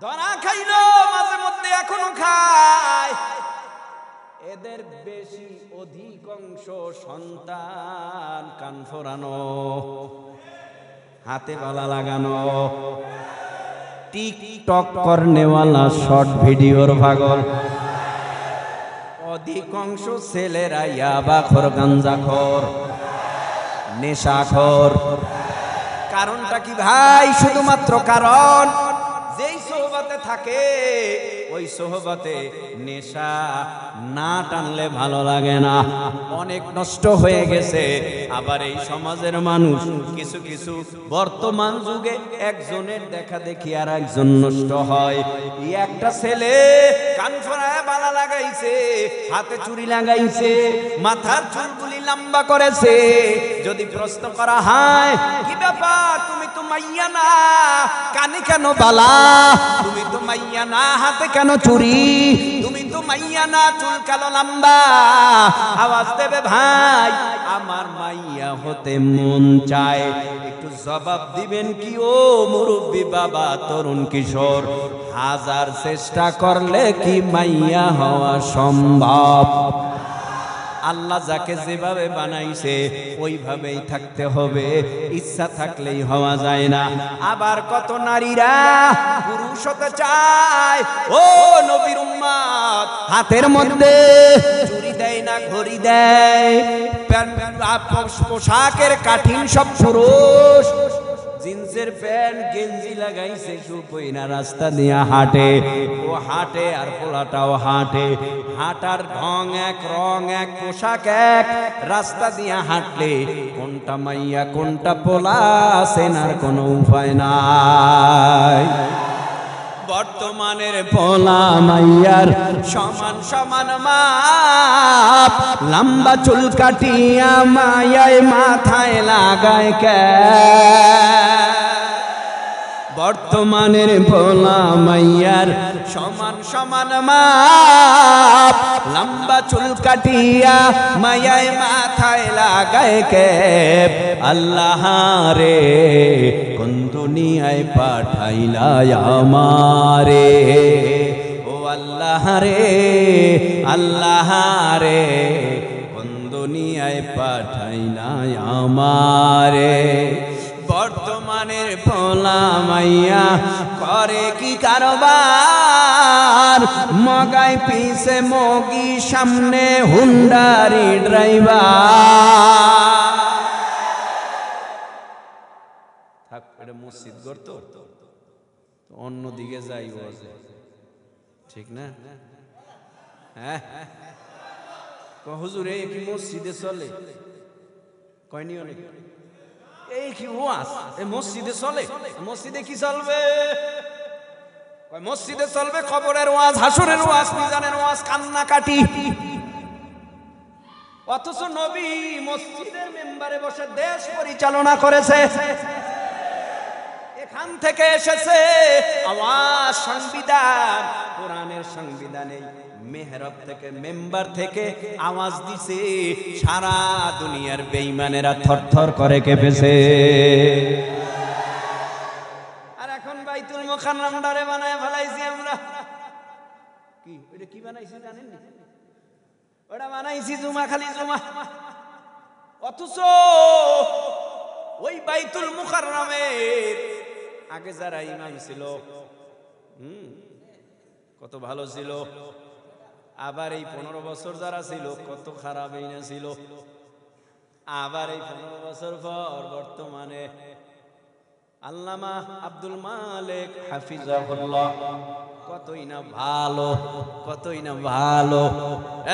ধরা খাইলো, মাঝে মধ্যে এখনো খায়। এদের বেশি অধিকাংশ সন্তান কান ফোরানো, হাতে বালা লাগানো, টিকটক করনেওয়ালা, শর্ট ভিডিওর পাগল। অধিকাংশ ছেলেরা ইয়াবাখোর, গাঞ্জাখোর, নেশাখোর। কারণটা কি ভাই? শুধুমাত্র কারণ যেই সোহবতে থাকে ওই সোহবতে নেশা না টানলে ভালো লাগে না। অনেক নষ্ট হয়ে গেছে। আবার এই সমাজের মানুষ কিছু কিছু বর্তমান যুগে একজনের দেখা দেখি আর একজন নষ্ট হয়। একটা ছেলে কান ফোরায় বালা লাগাইছে, হাতে চুড়ি লাগাইছে, মাথার চুলগুলি লম্বা করেছে। যদি প্রশ্ন করা হয় কি ব্যাপার, তুমি তো মাইয়া না, কানে কেন বালা? তুমি তো মাইয়া না, হাতে কেন চুড়ি? তুমি তো মাইয়া না চুলকালো লম্বা আওয়াজ দেবে ভাই আমার মাইয়া হতে মন চায়, একটু জবাব দিবেন কি ও মুরব্বী বাবা তরুণ কিশোর, হাজার চেষ্টা করলে কি মাইয়া হওয়া সম্ভব? আল্লাহ যাকে যেভাবে বানাইছে ওইভাবেই থাকতে হবে, ইচ্ছা থাকলেই হওয়া যায় না। আবার কত নারীরা পুরুষ হতে চায়, ও নবীর উম্মত, হাতের মধ্যে চুড়ি দেয় না ঘড়ি দেয়, পোশাকের কাঠিন সব পুরুষ, জিন্সের প্যান্ট গেঞ্জি লাগাইছে শুকোই না, রাস্তা দিয়া হাঁটে, ও হাঁটে আর পোলাটাও হাঁটে, হাঁটার ঢং এক রং এক পোশাক এক, রাস্তা দিয়া হাঁটলে কোনটা মাইয়া কোনটা পোলা চেনার কোনো উপায় নাই। বর্তমানের পোলা মাইয়ার সমান সমান মাপ, লম্বা চুল কাটিয়া মায়ায় মাথায় লাগায় কে? বর্তমানের পোলা মাইয়ার সমান সমান মাপ, লম্বা চুল কাটিয়া মায়ায় মাথায় লাগায় কে? আল্লাহ রে কোন দুনিয়ায় পাঠাইলা আমারে, ও আল্লাহ রে আল্লাহ রে কোন দুনিয়ায় পাঠাইলা আমারে। বর্তমানের পোলা মাইয়া করে কি কারবার, মগাই পিছে মগি সামনে হুন্ডারি ড্রাইভার। থাক এটা মসজিদ করত অন্যদিকে যাই, ঠিক না? হ্যাঁ হুজুর এই কি মসজিদে চলে? কয়নি অনেক এই কি ওয়াজ এই মসজিদে চলে? মসজিদে কি চলবে? মসজিদে চলবে কবরের ওয়াজ, হাসরের ওয়াজ, মিজানের ওয়াজ, কান্নাকাটি। অথচ নবী মসজিদের মেম্বারে বসে দেশ পরিচালনা করেছে, এখান থেকে এসেছে আওয়াজ, সংবিধান, কোরআনের সংবিধানে মেহরাব থেকে মেম্বার থেকে আওয়াজ দিছে, সারা দুনিয়ার বেঈমানেরা থরথর করে কেঁপেছে। আর এখন বাইতুল মুকাররমটারে বানায় ফেলাইছি আমরা। কি ওটা কি বানাইছি জানেন না? ওটা বানাইছি জুমা, খালি জুমা। অথচ ওই বাইতুল মুকাররমের আগে যারা ইমাম ছিল কত ভালো ছিল, আবার এই 15 বছর যারা ছিল কত খারাপ না ছিল, আবার এই 15 বছর পর বর্তমানে আল্লামা আব্দুল মালিক হাফিজাহুল্লাহ কতই না ভালো, কতই না ভালো।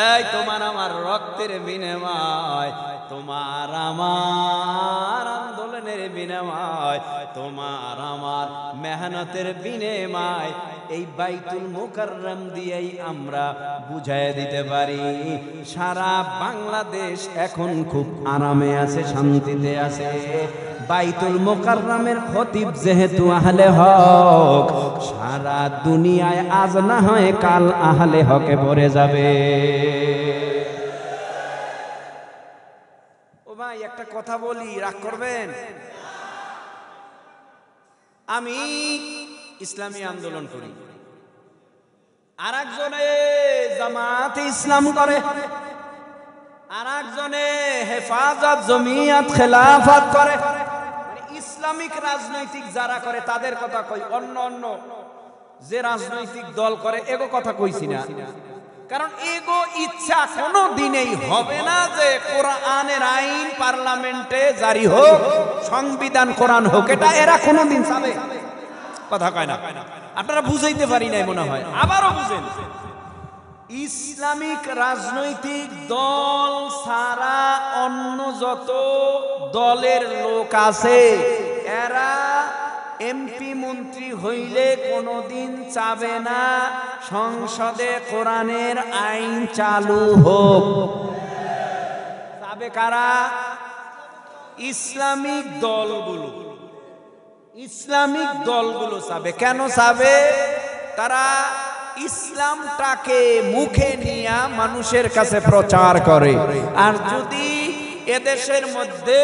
এই তোমার আমার রক্তের বিনিময়, তোমার আমার আন্দোলনের বিনিময়, তোমার আমার মেহনতের বিনিময়, এই বাইতুল মুকাররম দিয়েই আমরা বুঝায় দিতে পারি সারা বাংলাদেশ এখন খুব আরামে আছে, শান্তিতে আছে। বাইতুল মুকাররমের খতিব যেহেতু আহলে হক, সারা দুনিয়ায় আজ না হয় কাল আহলে হকে ভরে যাবে। ও ভাই একটা কথা বলি, রাগ করবেন? আমি ইসলামী আন্দোলন করি, আর একজনে জামাতে ইসলাম করে, আর একজনে হেফাজত জমিয়ত খেলাফত করে। ইসলামিক রাজনৈতিক যারা করে তাদের কথা কই, অন্য অন্য যে রাজনৈতিক দল করে এগো কথা কইছি না, কারণ এগো ইচ্ছা কোনো দিনেই হবে না যে কোরআনের আইন পার্লামেন্টে জারি হোক, সংবিধান কোরআন হোক, এটা এরা কোনোদিন চাবে কথা কয় না। আপনারা বুঝাইতে পারি নাই মনে হয়, আবারও বুঝেন। ইসলামিক রাজনৈতিক দল ছাড়া অন্য যত দলের লোক আছে এরা এমপি মন্ত্রী হইলে কোনোদিন চাবে না সংসদে কোরআনের আইন চালু হোক। চাবে কারা? ইসলামিক দলগুলো। ইসলামিক দলগুলো চাবে। কেন চাবে? তারা ইসলামটাকে মুখে নিয়ে মানুষের কাছে প্রচার করে। আর যদি এদেশের মধ্যে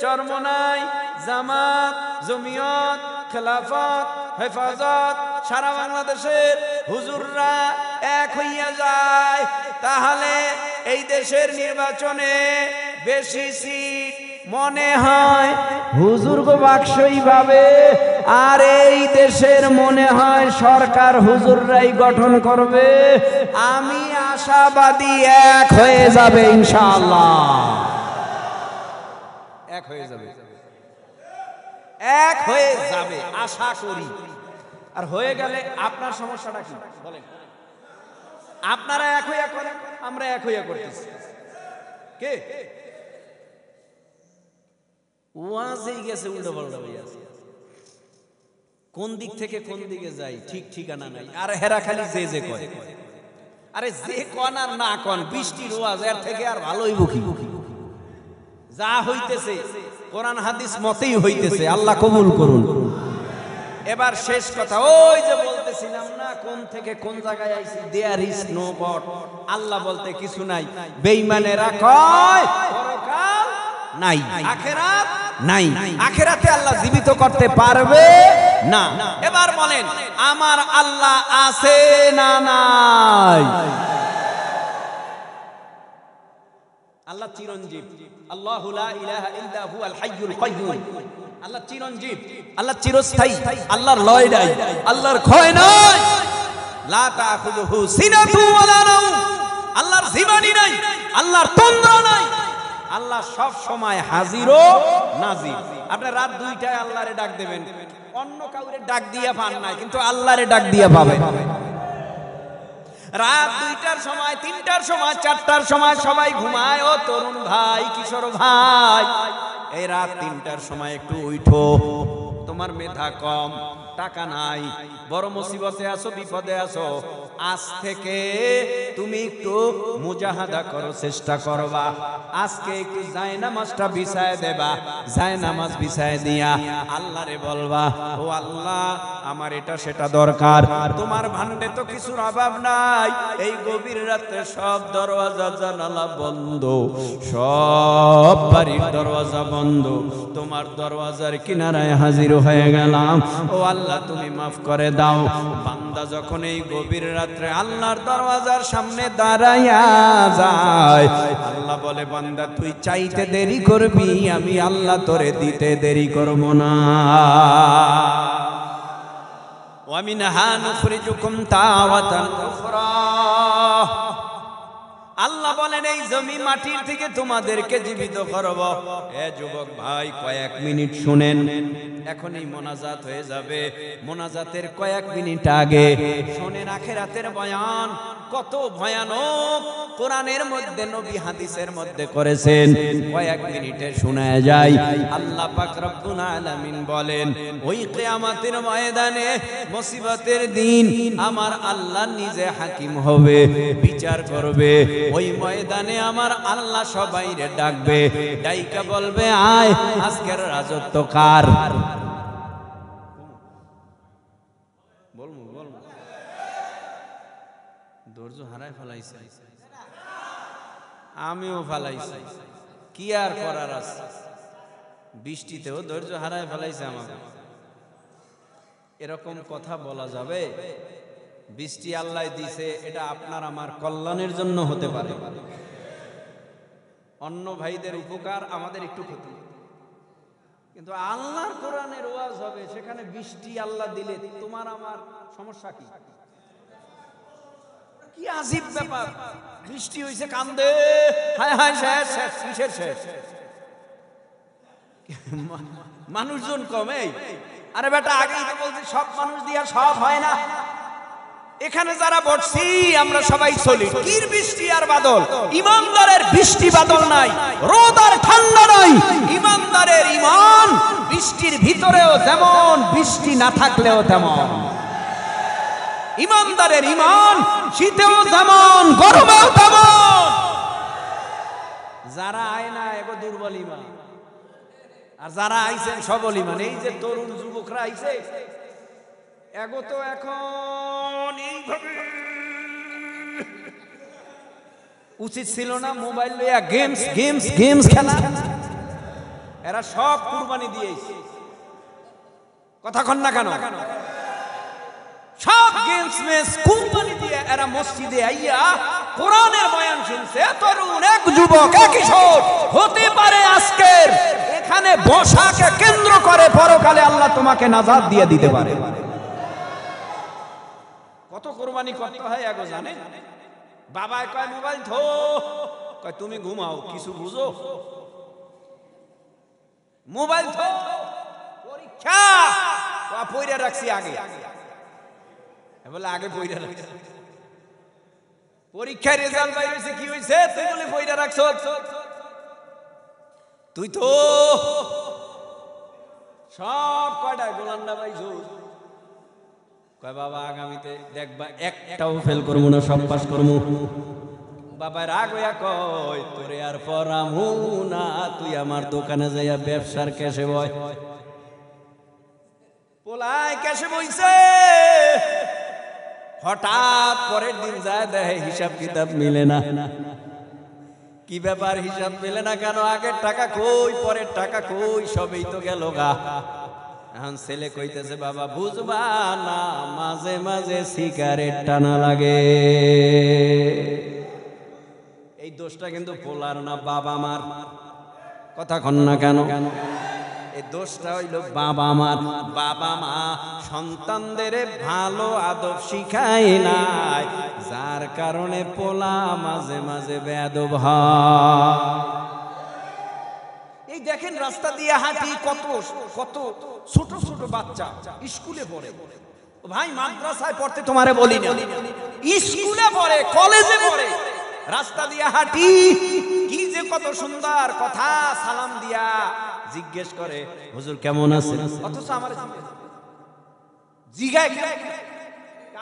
চরমনাই, জামাত, জমিয়ত, খেলাফত, হেফাজত, সারা বাংলাদেশের হুজুররা এক হইয়া যায়, তাহলে এই দেশের নির্বাচনে বেশি সিট মনে হয় হুজুর গো বাক্সই পাবে, আর এই দেশের মনে হয় সরকার হুজুররাই গঠন করবে। আমি আশাবাদী এক হয়ে যাবে ইনশাআল্লাহ, এক হয়ে যাবে, এক হয়ে যাবে আশা করি। আর হয়ে গেলে আপনার সমস্যাটা কি বলেন? আপনারা এক হইয়া করেন, আমরা এক হইয়া করতেছি। কে ওয়াজেই গেছে উল্টো পাল্টা হইয়া আছে, কোন দিক থেকে কোন দিকে যাই ঠিক ঠিকানা নাই। আর হেরা খালি যে যে কয়, আরে যে কন আর না কন, বৃষ্টির ওয়াজ এর থেকে আর ভালোই বুকি যা হইতেছে কোরআন হাদিস মতেই হইতেছে। আল্লাহ কবুল করুন। এবার শেষ কথা, ওই যে বলতেছিলাম না কোন থেকে কোন জায়গায় আইছি, দেয়ার ইজ নো গড, আল্লাহ বলতে কিছু নাই। বেঈমানেরা কয় পরকাল নাই, আখিরাত নাই, আখিরাতে আল্লাহ জীবিত করতে পারবে না। এবার বলেন আমার আল্লাহ আছে না নাই? আল্লাহ চিরঞ্জীব, আল্লাহু লা ইলাহা ইল্লা হুয়াল হাইয়ুল কাইয়্যুম। আল্লাহ চিরঞ্জীব, আল্লাহ চিরস্থায়ী, আল্লাহর লয় নাই, আল্লাহর ক্ষয় নাই। লা তাখুযুহু সিনাতু ওয়ালা নাওম, আল্লাহর জীবনী নাই, আল্লাহর তন্দ্রা নাই, আল্লাহ সব সময় হাজির ও নাজির। আপনি রাত 2টায় আল্লাহরে ডাক দেবেন, অন্য কাউরে ডাক দিয়া পান না, কিন্তু আল্লাহরে ডাক দিয়া পাবেন। রাত 2টার সময়, 3টার সময়, 4টার সময় সবাই ঘুমায়। ও তরুণ ভাই, কিশোর ভাই, এই রাত 3টার সময় একটু উঠো। তোমার মেধা কম, টাকা নাই, বড় মুসিবতে আছো, বিপদে আছো, আজ থেকে তুমি একটু মুজাহাদা করো, চেষ্টা করবা। আজকে একটু জায়নামাজটা বিছায় দেবা, জায়নামাজ বিছায় দিয়া আল্লাহরে বলবা, ও আল্লাহ আমার এটা সেটা দরকার, তোমার ভান্ডে তো কিছুর অভাব নাই। এই গভীর রাতে সব দরওয়াজা জানালা বন্ধ, সব বাড়ির দরওয়াজা বন্ধ, তোমার দরওয়াজার কিনারায় হাজির হয়ে গেলাম। ও আল্লাহ তুমি মাফ করে দাও। বান্দা যখন এই গভীর রাত্রে আল্লাহর দরওয়াজার সামনে দাঁড়াইয়া যায়, আল্লাহ বলে বান্দা তুই চাইতে দেরি করবি, আমি আল্লাহ তোরে দিতে দেরি করব না। ওয়া মিনহা নুখরিজুকুম তাওয়াতান উখরা, আল্লাহ বলেন এই জমি মাটির থেকে তোমাদেরকে জীবিত করব। এ যুবক ভাই কয়েক মিনিট শুনেন, এখনই মোনাজাত হয়ে যাবে। মোনাজাতের কয়েক মিনিট আগে শুনেন আখিরাতের বয়ান কত ভয়ানক কোরআনের মধ্যে, নবী হাদিসের মধ্যে করেছেন। কয়েক মিনিটে শোনা যায় আল্লাহ পাক রব্বুল আলামিন বলেন, ওই কিয়ামতের ময়দানে, মুসিবতের দিন আমার আল্লাহ নিজে হাকিম হবে, বিচার করবে। ওই ময়দানে আমার আল্লাহ সবাইরে ডাকবে, ডাইকা বলবে আয় আজকের রাজত্ব কার? বলবো বলবো ধৈর্য হারায় ফেলাইছে, আমিও ফেলাইছি, কি আর করার আছে? বৃষ্টিতেও ধৈর্য হারায় ফেলাইছে আমাকে। এরকম কথা বলা যাবে? বৃষ্টি আল্লাহ দিছে, এটা আপনার আমার কল্যাণের জন্য হতে পারে, অন্য ভাইদের উপকার, আমাদের একটু ক্ষতি। কিন্তু আল্লাহর কোরআনের ওয়াজ হবে, সেখানে বৃষ্টি আল্লাহ দিলে তোমার আমার সমস্যা কি? কি আজীব ব্যাপার! বৃষ্টি হইছে কান্দে, হায় হায় শেষ শেষ, কিসের শেষ? মানুষজন কমে। আরে বেটা আগেই তো বলছি সব মানুষ দিয়া সব হয় না। এখানে যারা বসছি আমরা সবাই চলি, কির বৃষ্টি আর বাদল? ইমানদারের বৃষ্টি বাদল নাই, রোদ আর ঠান্ডা নাই। ইমানদারের ঈমান বৃষ্টির ভিতরেও যেমন, বৃষ্টি না থাকলেও তেমন। ইমানদারের ঈমান শীতেও যেমন, গরমেও তেমন। যারা আয় না এগো দুর্বল ঈমান, আর যারা আইছেন সবল ঈমান। এই যে তরুণ যুবকরা আইছে, এগো তো এখন এইভাবে উচিত ছিল না মোবাইল লইয়া গেমস গেমস গেমস খেলা। এরা সব কুরবানি দিয়েছে, কথা কন না কেন? সব গেমস মেস কুরবানি দিয়ে এরা মসজিদে আইয়া কোরআনের বয়ান শুনছে। তরুণ এক যুবক এক কিশোর হতে পারে আজকের এখানে বসাকে কেন্দ্র করে পরকালে আল্লাহ তোমাকে নাজাত দিয়ে দিতে পারে। কত কোরবানি করতে হয় এগো জানে? বাবা কয় মোবাইল থো, কয় তুমি ঘুমাও, কিছু বুঝো? মোবাইল থো, পরীক্ষা পয়রা রাখছি আগে, বলে আগে পয়রা রাখছি, পরীক্ষার রেজাল্ট বাইরে হয়েছে, কি হয়েছে? তুই বলে পয়রা রাখছ, তুই তো সব কয়টা গোলান্ডা পাইছো। কয় বাবা আগামীতে দেখবা একটাও ফেল করবো না, সব পাস করবো। বাবা রাগ হইয়া কয় তোরে আর পরামু না, তুই আমার দোকানে যাইয়া ব্যবসার ক্যাশে বয়। পোলাই ক্যাশে বইছে, হঠাৎ পরের দিন যায় দেখে হিসাব কিতাব মিলে না। কি ব্যাপার, হিসাব মিলে না কেন? আগের টাকা কই, পরের টাকা কই, সবই তো গেল গা। এখন ছেলে কইতেছে বাবা বুঝবা না, মাঝে মাঝে সিগারেট টানা লাগে। এই দোষটা কিন্তু পোলার না, বাবা মার। কথা কন না কেন? এই দোষটা হইল বাবা মার। বাবা মা সন্তানদের ভালো আদব শিখায় নাই, যার কারণে পোলা মাঝে মাঝে বেয়াদব হয়। এই দেখেন রাস্তা দিয়ে হাঁটি, কত কত ছোট ছোট বাচ্চা স্কুলে পড়ে। ভাই মাদ্রাসায় পড়তে তোমারে বলি না, স্কুলে পড়ে, কলেজে পড়ে, রাস্তা দিয়ে হাঁটি, কি যে কত সুন্দর কথা, সালাম দিয়া জিজ্ঞেস করে হুজুর কেমন আছেন, অথচ আমার জিগায়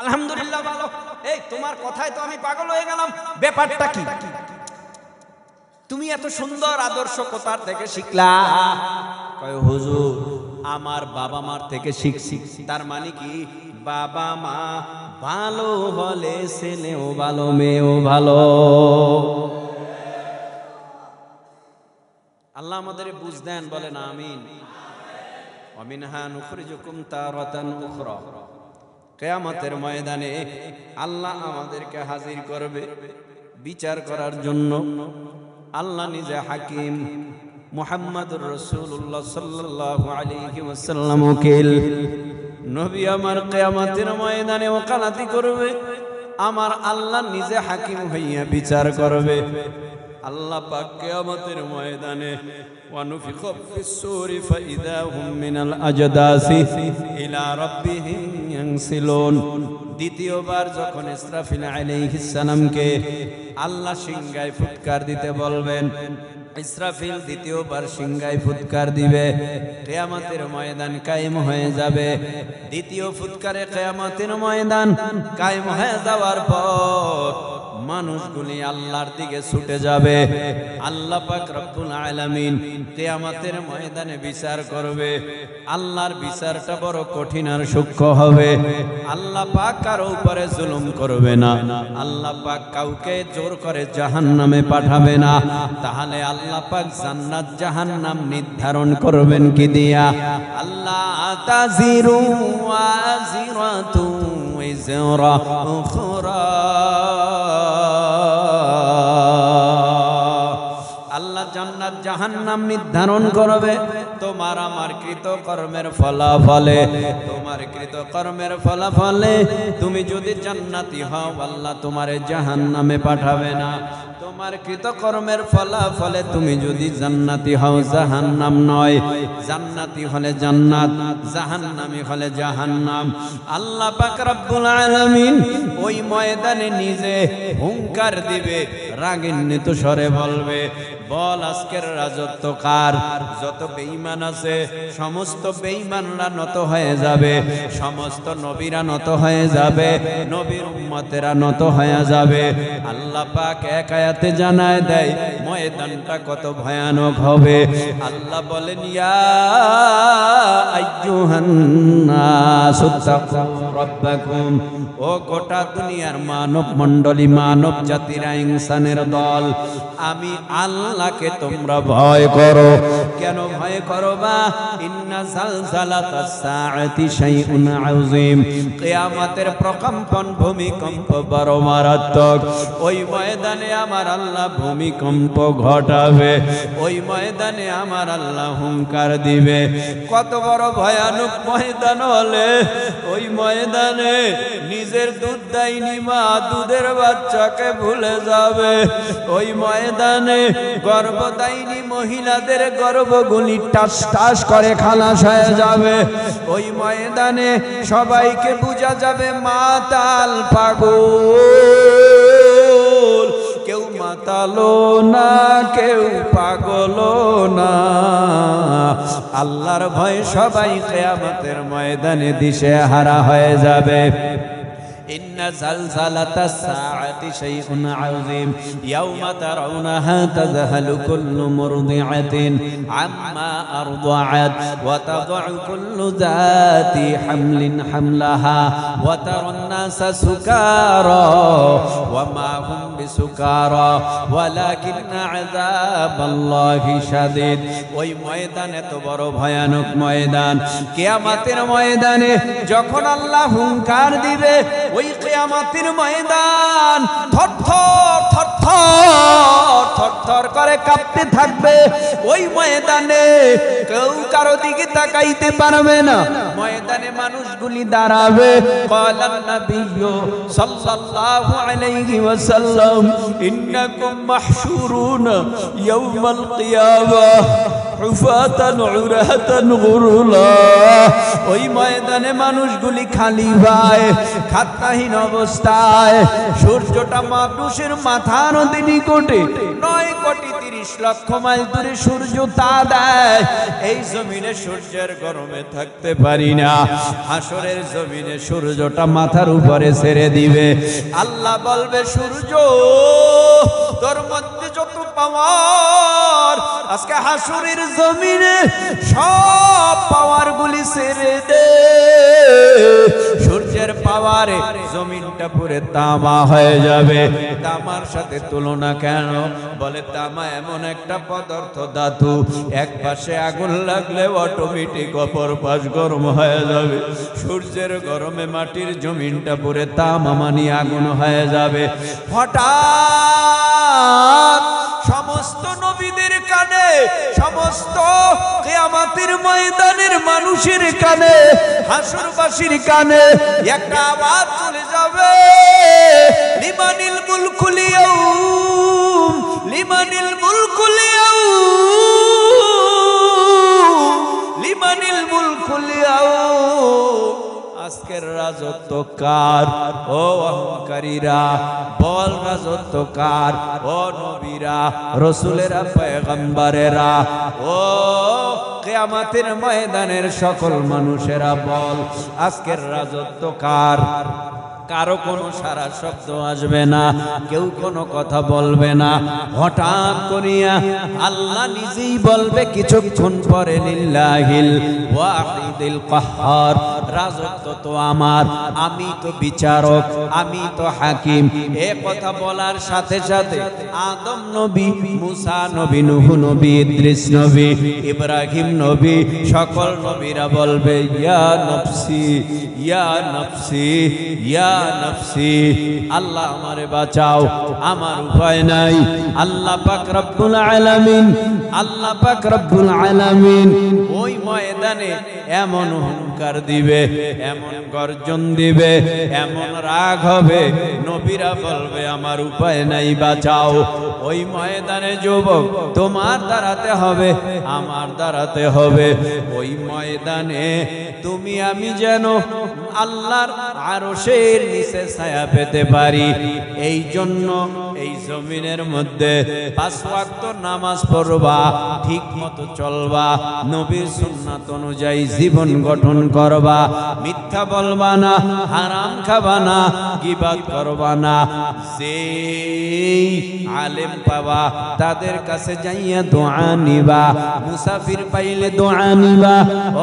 আলহামদুলিল্লাহ ভালো। এই তোমার কথায় তো আমি পাগল হয়ে গেলাম, ব্যাপারটা কি? তুমি এত সুন্দর আদর্শ কোথার থেকে শিখলা? কয় হুজুর আমার বাবা মার থেকে শিখছি। তার মানে কি? বাবা মা ভালো হলে ছেলেও ভালো, মেয়েও ভালো। আল্লাহ আমাদের বুঝ দেন, বলেন আমিন। ওয়া মিনহা নুখরিজুকুম তারাতান উখরা। কিয়ামতের ময়দানে আল্লাহ আমাদেরকে হাজির করবে বিচার করার জন্য। আল্লাহ নিজে হাকিম, মুহাম্মদুর রাসূলুল্লাহ সাল্লাল্লাহু আলাইহি ওয়াসাল্লাম ওকিল। নবী আমার কিয়ামতের ময়দানে ওকালতি করবে, আমার আল্লাহ নিজে হাকিম হইয়া বিচার করবে। আল্লাহ পাক কিয়ামতের ময়দানে ওয়ানুফিখা ফিস-সূরি ফাইদা হুম মিনাল আজদাসি ইলা রাব্বিহিম ইয়ানসিলুন। দ্বিতীয়বার যখন ইসরাফিল আলাইহিস সালামকে আল্লাহ সিংহায় ফুৎকার দিতে বলবেন, ইসরাফিল দ্বিতীয়বার সিংহায় ফুৎকার দিবে, কিয়ামতের ময়দান কায়েম হয়ে যাবে। দ্বিতীয় ফুৎকারে কিয়ামতের ময়দান কায়েম হয়ে যাওয়ার পর মানুষগুলি আল্লাহর দিকে ছুটে যাবে। আল্লাহ পাক রব্বুল আলামিন কিয়ামতের ময়দানে বিচার করবে। আল্লাহর বিচারটা বড় কঠিন আর সূক্ষ্ম হবে। আল্লাহ পাক কারো উপরে জুলুম করবে না, আল্লাহ পাক কাউকে জোর করে জাহান্নামে পাঠাবে না। তাহলে আল্লাহ পাক জান্নাত জাহান্নাম নির্ধারণ করবেন কি দিয়া? আল্লাহ তাজিরু ওয়াজিরাতু ওয়াজরা উখরা। আল্লাহ জান্নাত জাহান্নাম নির্ধারণ করবে তোমার আমার কৃত কর্মের ফলাফলে। তোমার কৃত কর্মের ফলাফলে তুমি যদি জান্নাতি হও, আল্লাহ তোমারে জাহান্নামে পাঠাবে না। তোমার কৃত কর্মের ফলাফলে তুমি যদি জান্নাতি হও, জাহান্নাম নয়। জান্নাতি হলে জান্নাত, জাহান্নামী হলে জাহান্নাম। আল্লাহ পাক রব্বুল আলামিন ওই ময়দানে নিজে হুঙ্কার দিবে, রাগান্বিত স্বরে বলবে, বল আজকের রাজত্ব কার? যত বেঈমান আছে সমস্ত বেঈমানরা নত হয়ে যাবে, সমস্ত নবীরা নত হয়ে যাবে, নবীর উম্মতেরা নত হয়ে যাবে। আল্লাহ পাক এক আয়াতে জানায় দেয় ময়দানটা কত ভয়ানক হবে। আল্লাহ বলেন ইয়া আইয়ুহান নাস তাকু রাব্বাকুম, ও গোটা দুনিয়ার মানব মণ্ডলী, মানব জাতিরা, ইনসানের দল, আমি আল্লাহকে তোমরা ভয় করো। কেন ভয় করো? বা ইন্না জালজালাতাস সাআতি শাইউন আযীম, কিয়ামতের প্রকম্পন, ভূমিকম্প বড় মারাত্মক। ওই ময়দানে আমার আল্লাহ ভূমিকম্প ঘটাবে, ওই ময়দানে আমার আল্লাহ হুঙ্কার দিবে। কত বড় ভয়ানক ময়দান হলে ওই ময়দানে নিজের দুধ দেয়নি মা দুধের বাচ্চাকে ভুলে যাবে। ওই ময়দানে গর্ভ দেয়নি মহিলাদের গর্ভগুলি টাস টাস করে খালাস হয়ে যাবে। ওই ময়দানে সবাইকে বোঝা যাবে মাতাল পাগল, কেউ মাতালো না কেউ পাগলো না। আল্লাহর ভয় সবাই কিয়ামতের ময়দানে দিশে হারা হয়ে যাবে। ইন্না জালজালাতাস সাআতি শাইউন আযীম ইয়াওমা তারাউনাহা তাযহালু কুল্লু মুরদিআতিন আম্মা আরদাআত ওয়া তাযউ কুল্লু যাতি হামলিন হামলাহা ওয়া তারান নাসা সুকারা ওয়া মা হুম বিসুকারা ওয়ালাকিন্না আযাবাল্লাহি শাদীদ। ওই ময়দান এত বড় ভয়ানক ময়দান, কিয়ামতের ময়দানে যখন আল্লাহ হুঙ্কার দিবে, ওই কিয়ামতের ময়দান থরথর থরথর থরথর করে কাঁপতে থাকবে। ওই ময়দানে কেউ কারো দিকে তাকাইতে পারবে না। ময়দানে মানুষগুলি দাঁড়াবে। ক্বালান নাবিয়্যু সাল্লাল্লাহু আলাইহি ওয়াসাল্লাম ইন্নাকুম মাহশুরুনা ইয়াওমাল কিয়ামাহ হুফাতান উরাতান গুরুলা। ওই ময়দানে মানুষগুলি খালি ভাই খাতনাহীন অবস্থায়, সূর্যটা মানুষের মাথার নিকটে 9,30,00,000 মাইল দূরে সূর্য তা দেয়। এই জমিনে সূর্যের গরমে থাকতে পারি না, হাসরের জমিনে সূর্যটা মাথার উপরে ছেড়ে দিবে। আল্লাহ বলবে সূর্য তোর মধ্যে যত পাওয়ার আজকে হাসরের জমিনে সব পাওয়ার গুলি ছেড়ে দে। সূর্যের পাওয়ারে জমিনটা পুরো তামা হয়ে যাবে। তামার সাথে তুলনা কেন? বলে তামা এমন একটা পদার্থ, ধাতু, এক পাশে আগুন লাগলে অটোমেটিক অপর পাশ গরম হয়ে যাবে। সূর্যের গরমে মাটির জমিনটা পুরো তামা মানে আগুন হয়ে যাবে। হঠাৎ সমস্ত নবীদের কানে, সমস্ত কিয়ামতের ময়দানের মানুষের কানে, হাসরবাসীর কানে একটা আওয়াজ চলে যাবে, লিমানিল মুলকুল ইয়াউম, লিমানিল মুলকুল ইয়াউম, লিমানিল মুলকুল ইয়াউম। আজকের রাজত্ব কার? ও অহংকারীরা বল রাজত্ব কার? ও নবীরা, রসুলেরা, পয়গম্বরেরা, ও কিয়ামতের ময়দানের সকল মানুষেরা বল আজকের রাজত্ব কার? কারো কোনো সারা শব্দ আসবে না, কেউ কোনো কথা বলবে না। হঠাৎ করিয়া আল্লাহ নিজেই বলবে কিছুক্ষণ পরে, লিল্লাহিল ওয়াহিদিল কাহ্হার, রাজত্ব তো আমার, আমি তো বিচারক, আমি তো হাকিম। এ কথা বলার সাথে সাথে আদম নবী, মুসা নবী, নূহ নবী, ইদ্রিস নবী, ইব্রাহিম নবী, সকল নবীরা বলবে ইয়া নফসি, ইয়া নফসি, ইয়া নফসি, আল্লাহ আমারে বাঁচাও, আমার উপায় নাই। আল্লাহ পাক রব্বুল আলামিন, আল্লাহ পাক রব্বুল আলামিন ওই ময়দানে এমন হুঙ্কার দিবে, এমন গর্জন দিবে, এমন রাগ হবে, নবীরা বলবে আমার উপায় নাই, বাঁচাও। ওই ময়দানে যুবক তোমার দাঁড়াতে হবে, আমার দাঁড়াতে হবে। ওই ময়দানে তুমি আমি যেন আল্লাহর আরশের নিচে ছায়া পেতে পারি। এই জন্য এই জমিনের মধ্যে 5 ওয়াক্ত নামাজ পড়বা, ঠিক মতো চলবা, নবীর সুন্নাত অনুযায়ী জীবন গঠন করবা, মিথ্যা বলবা না, হারাম খাবা না, গীবত করবা না। যেই আলেম পাবা তাদের কাছে যাইয়া দোয়া নিবা, মুসাফির পাইলে দোয়া নিবা।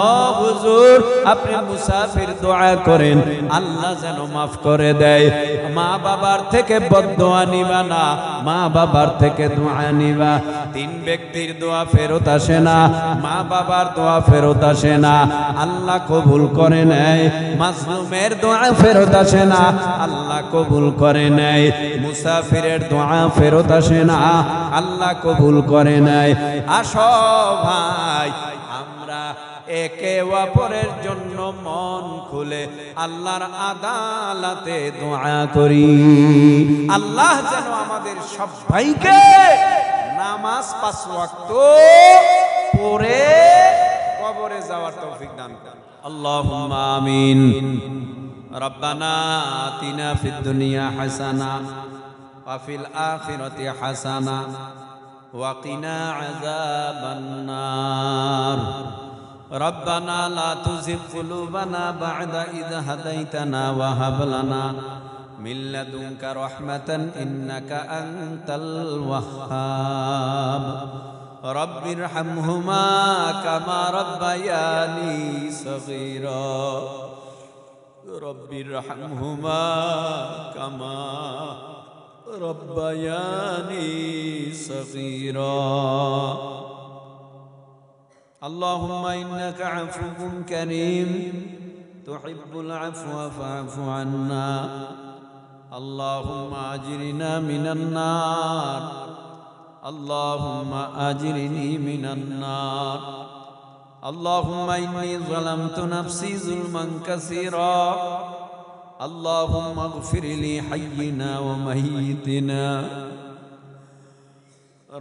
ও হুজুর, আপনি মুসাফির দোয়া করেন আল্লাহ যেন মাফ করে দেয়। মা বাবার থেকে বদদোয়া নিবা না, মা বাবার থেকে দোয়া নিবা। 3 ব্যক্তির দোয়া ফেরত আসে না, মা বাবার দোয়া ফেরত আসে না, আল্লাহ কবুল করে নেয়। মাজলুমের দোয়া ফেরত আসে না, আল্লাহ কবুল করে নেয়। মুসাফিরের দোয়া ফেরত আসে না, আল্লাহ কবুল করে নেয়। আসো ভাই, আমরা একে অপরের জন্য মন খুলে আল্লাহর আদালতে দোয়া করি। আল্লাহ যেন আমাদের সবাইকে নামাজ 5 ওয়াক্ত পড়ে কবরে যাওয়ার তৌফিক দান করেন। আল্লাহুম্মা আমিন। রব্বানা আতিনা ফিদ দুনিয়া হাসানা ওয়া ফিল আখিরাতি হাসানা ওয়া কিনা আযাবান নার। রব্বানা লা তুযিগ কুলুবানা বা'দা ইয হাদাইতানা ওয়া হাব লানা মিন লাদুনকা রাহমাতান ইন্নাকা আনতাল ওয়াহ্হাব। রব্বিরহামহুমা কামা রাব্বায়ানি সগীরা। রব্বিরহামহুমা কামা রাব্বায়ানি সগীরা। আল্লাহুম্মা ইন্নাকা আফুউন কারীম তুহিব্বুল আফওয়া ফা'ফু আন্না। আল্লাহুম্মা আজরিনা মিনান নার। আল্লাহুম্মা আজরিনি মিনান নার। আল্লাহুম্মা ইন্নী যালামতু নাফসি যুলমান কাসীরা। আল্লাহুম্মা ইগফির লি হাইয়িনা ওয়া মাইয়িতিনা।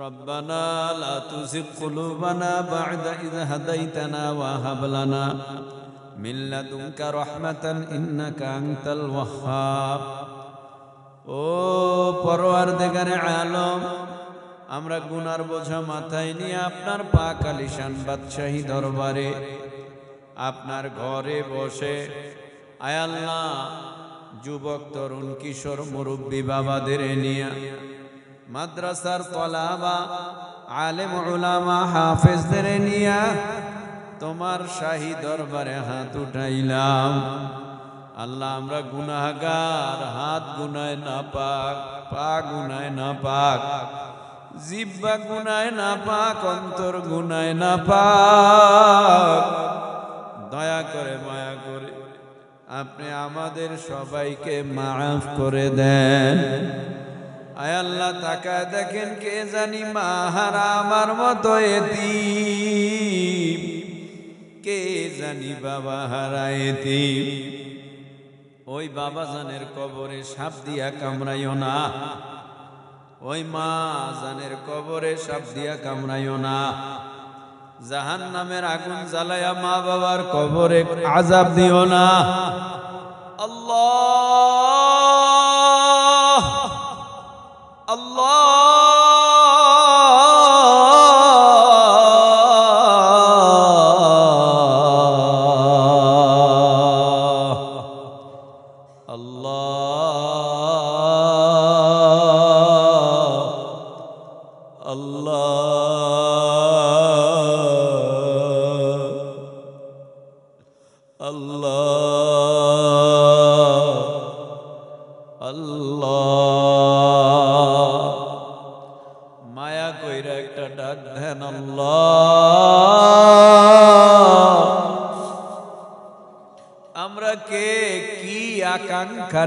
রব্বানা লা তুযিগ কুলুবানা বা'দা ইয হাদাইতানা ওয়া হাব লানা মিন লাদুনকা রাহমাতান ইন্নাকা আনতাল ওয়াহ্হাব। ও পরওয়ারদিগারে আলম, আমরা গুনার বোঝা মাথায় নিয়ে আপনার পাক আলিশান বাদশাহী দরবারে আপনার ঘরে বসে, আয় আল্লাহ, যুবক তরুণ কিশোর মুরব্বী বাবাদের নিয়ে, মাদ্রাসার তলাবা আলেম উলামা হাফেজদের নিয়ে তোমার শাহী দরবারে হাত উঠাইলাম। আল্লাহ, আমরা গুনাহগার, হাত গুনায় না পাক, পা গুনায় না পাক, জিহ্বা গুনায় না পাক, অন্তর গুনায় না পাক। দয়া করে মায়া করে আপনি আমাদের সবাইকে মাফ করে দেন। আয় আল্লাহ, তাকায় দেখেন কে জানি মাহারা আমার মতো এতিম, কে জানি বাবা হারা এতিম। ওই বাবা জানের কবরে সাপ দিয়া কামড়াইও না, ওই মা জানের কবরে সাপ দিয়া কামড়াইও না। জাহান্নামের আগুন জ্বালায়া মা বাবার কবরে আযাব দিও না। আল্লাহ আল্লাহ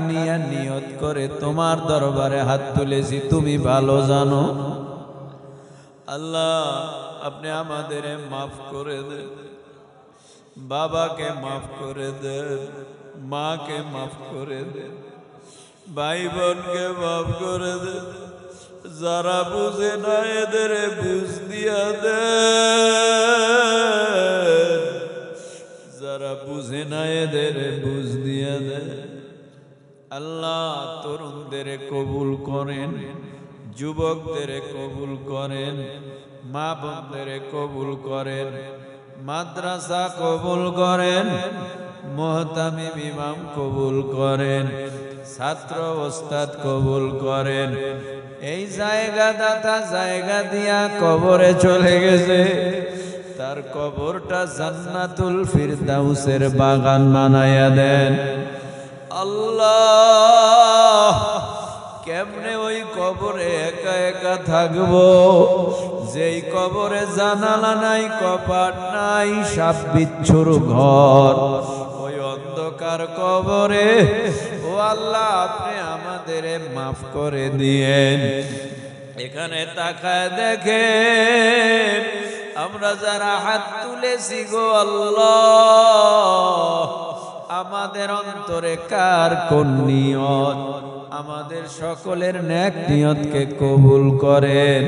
নিয়া নিয়ত করে তোমার দরবারে হাত তুলেছি, তুমি ভালো জানো। আল্লাহ, আপনি আমাদের মাফ করে দেন, বাবাকে মাফ করে দেন, মাকে মাফ করে দেন, ভাই বোনকে মাফ করে দেন। যারা বুঝে না এদের বুঝ দিয়া দেন, যারা বুঝে না এদের বুঝ দিয়া দেন। আল্লাহ, তরুণদের কবুল করেন, যুবকদের কবুল করেন, মা বোনদের কবুল করেন, মাদ্রাসা কবুল করেন, মুহতামিম ইমাম কবুল করেন, ছাত্র ওস্তাদ কবুল করেন। এই জায়গা দাতা জায়গা দিয়া কবরে চলে গেছে, তার কবরটা জান্নাতুল ফিরদাউসের বাগান বানায়া দেন। আল্লাহ, কেমনে ওই কবরে একা একা থাকবো, যেই কবরে জানালা নাই, কপাট নাই, সাপ বিচ্ছুর ঘর, ওই অন্ধকার কবরে ও আল্লাহ আপনি আমাদের মাফ করে দিয়েন। এখানে তাকায় দেখেন আমরা যারা হাত তুলেছি গো আল্লাহ, আমাদের অন্তরে কার কোন নিয়ত, আমাদের সকলের নেক নিয়তকে কবুল করেন।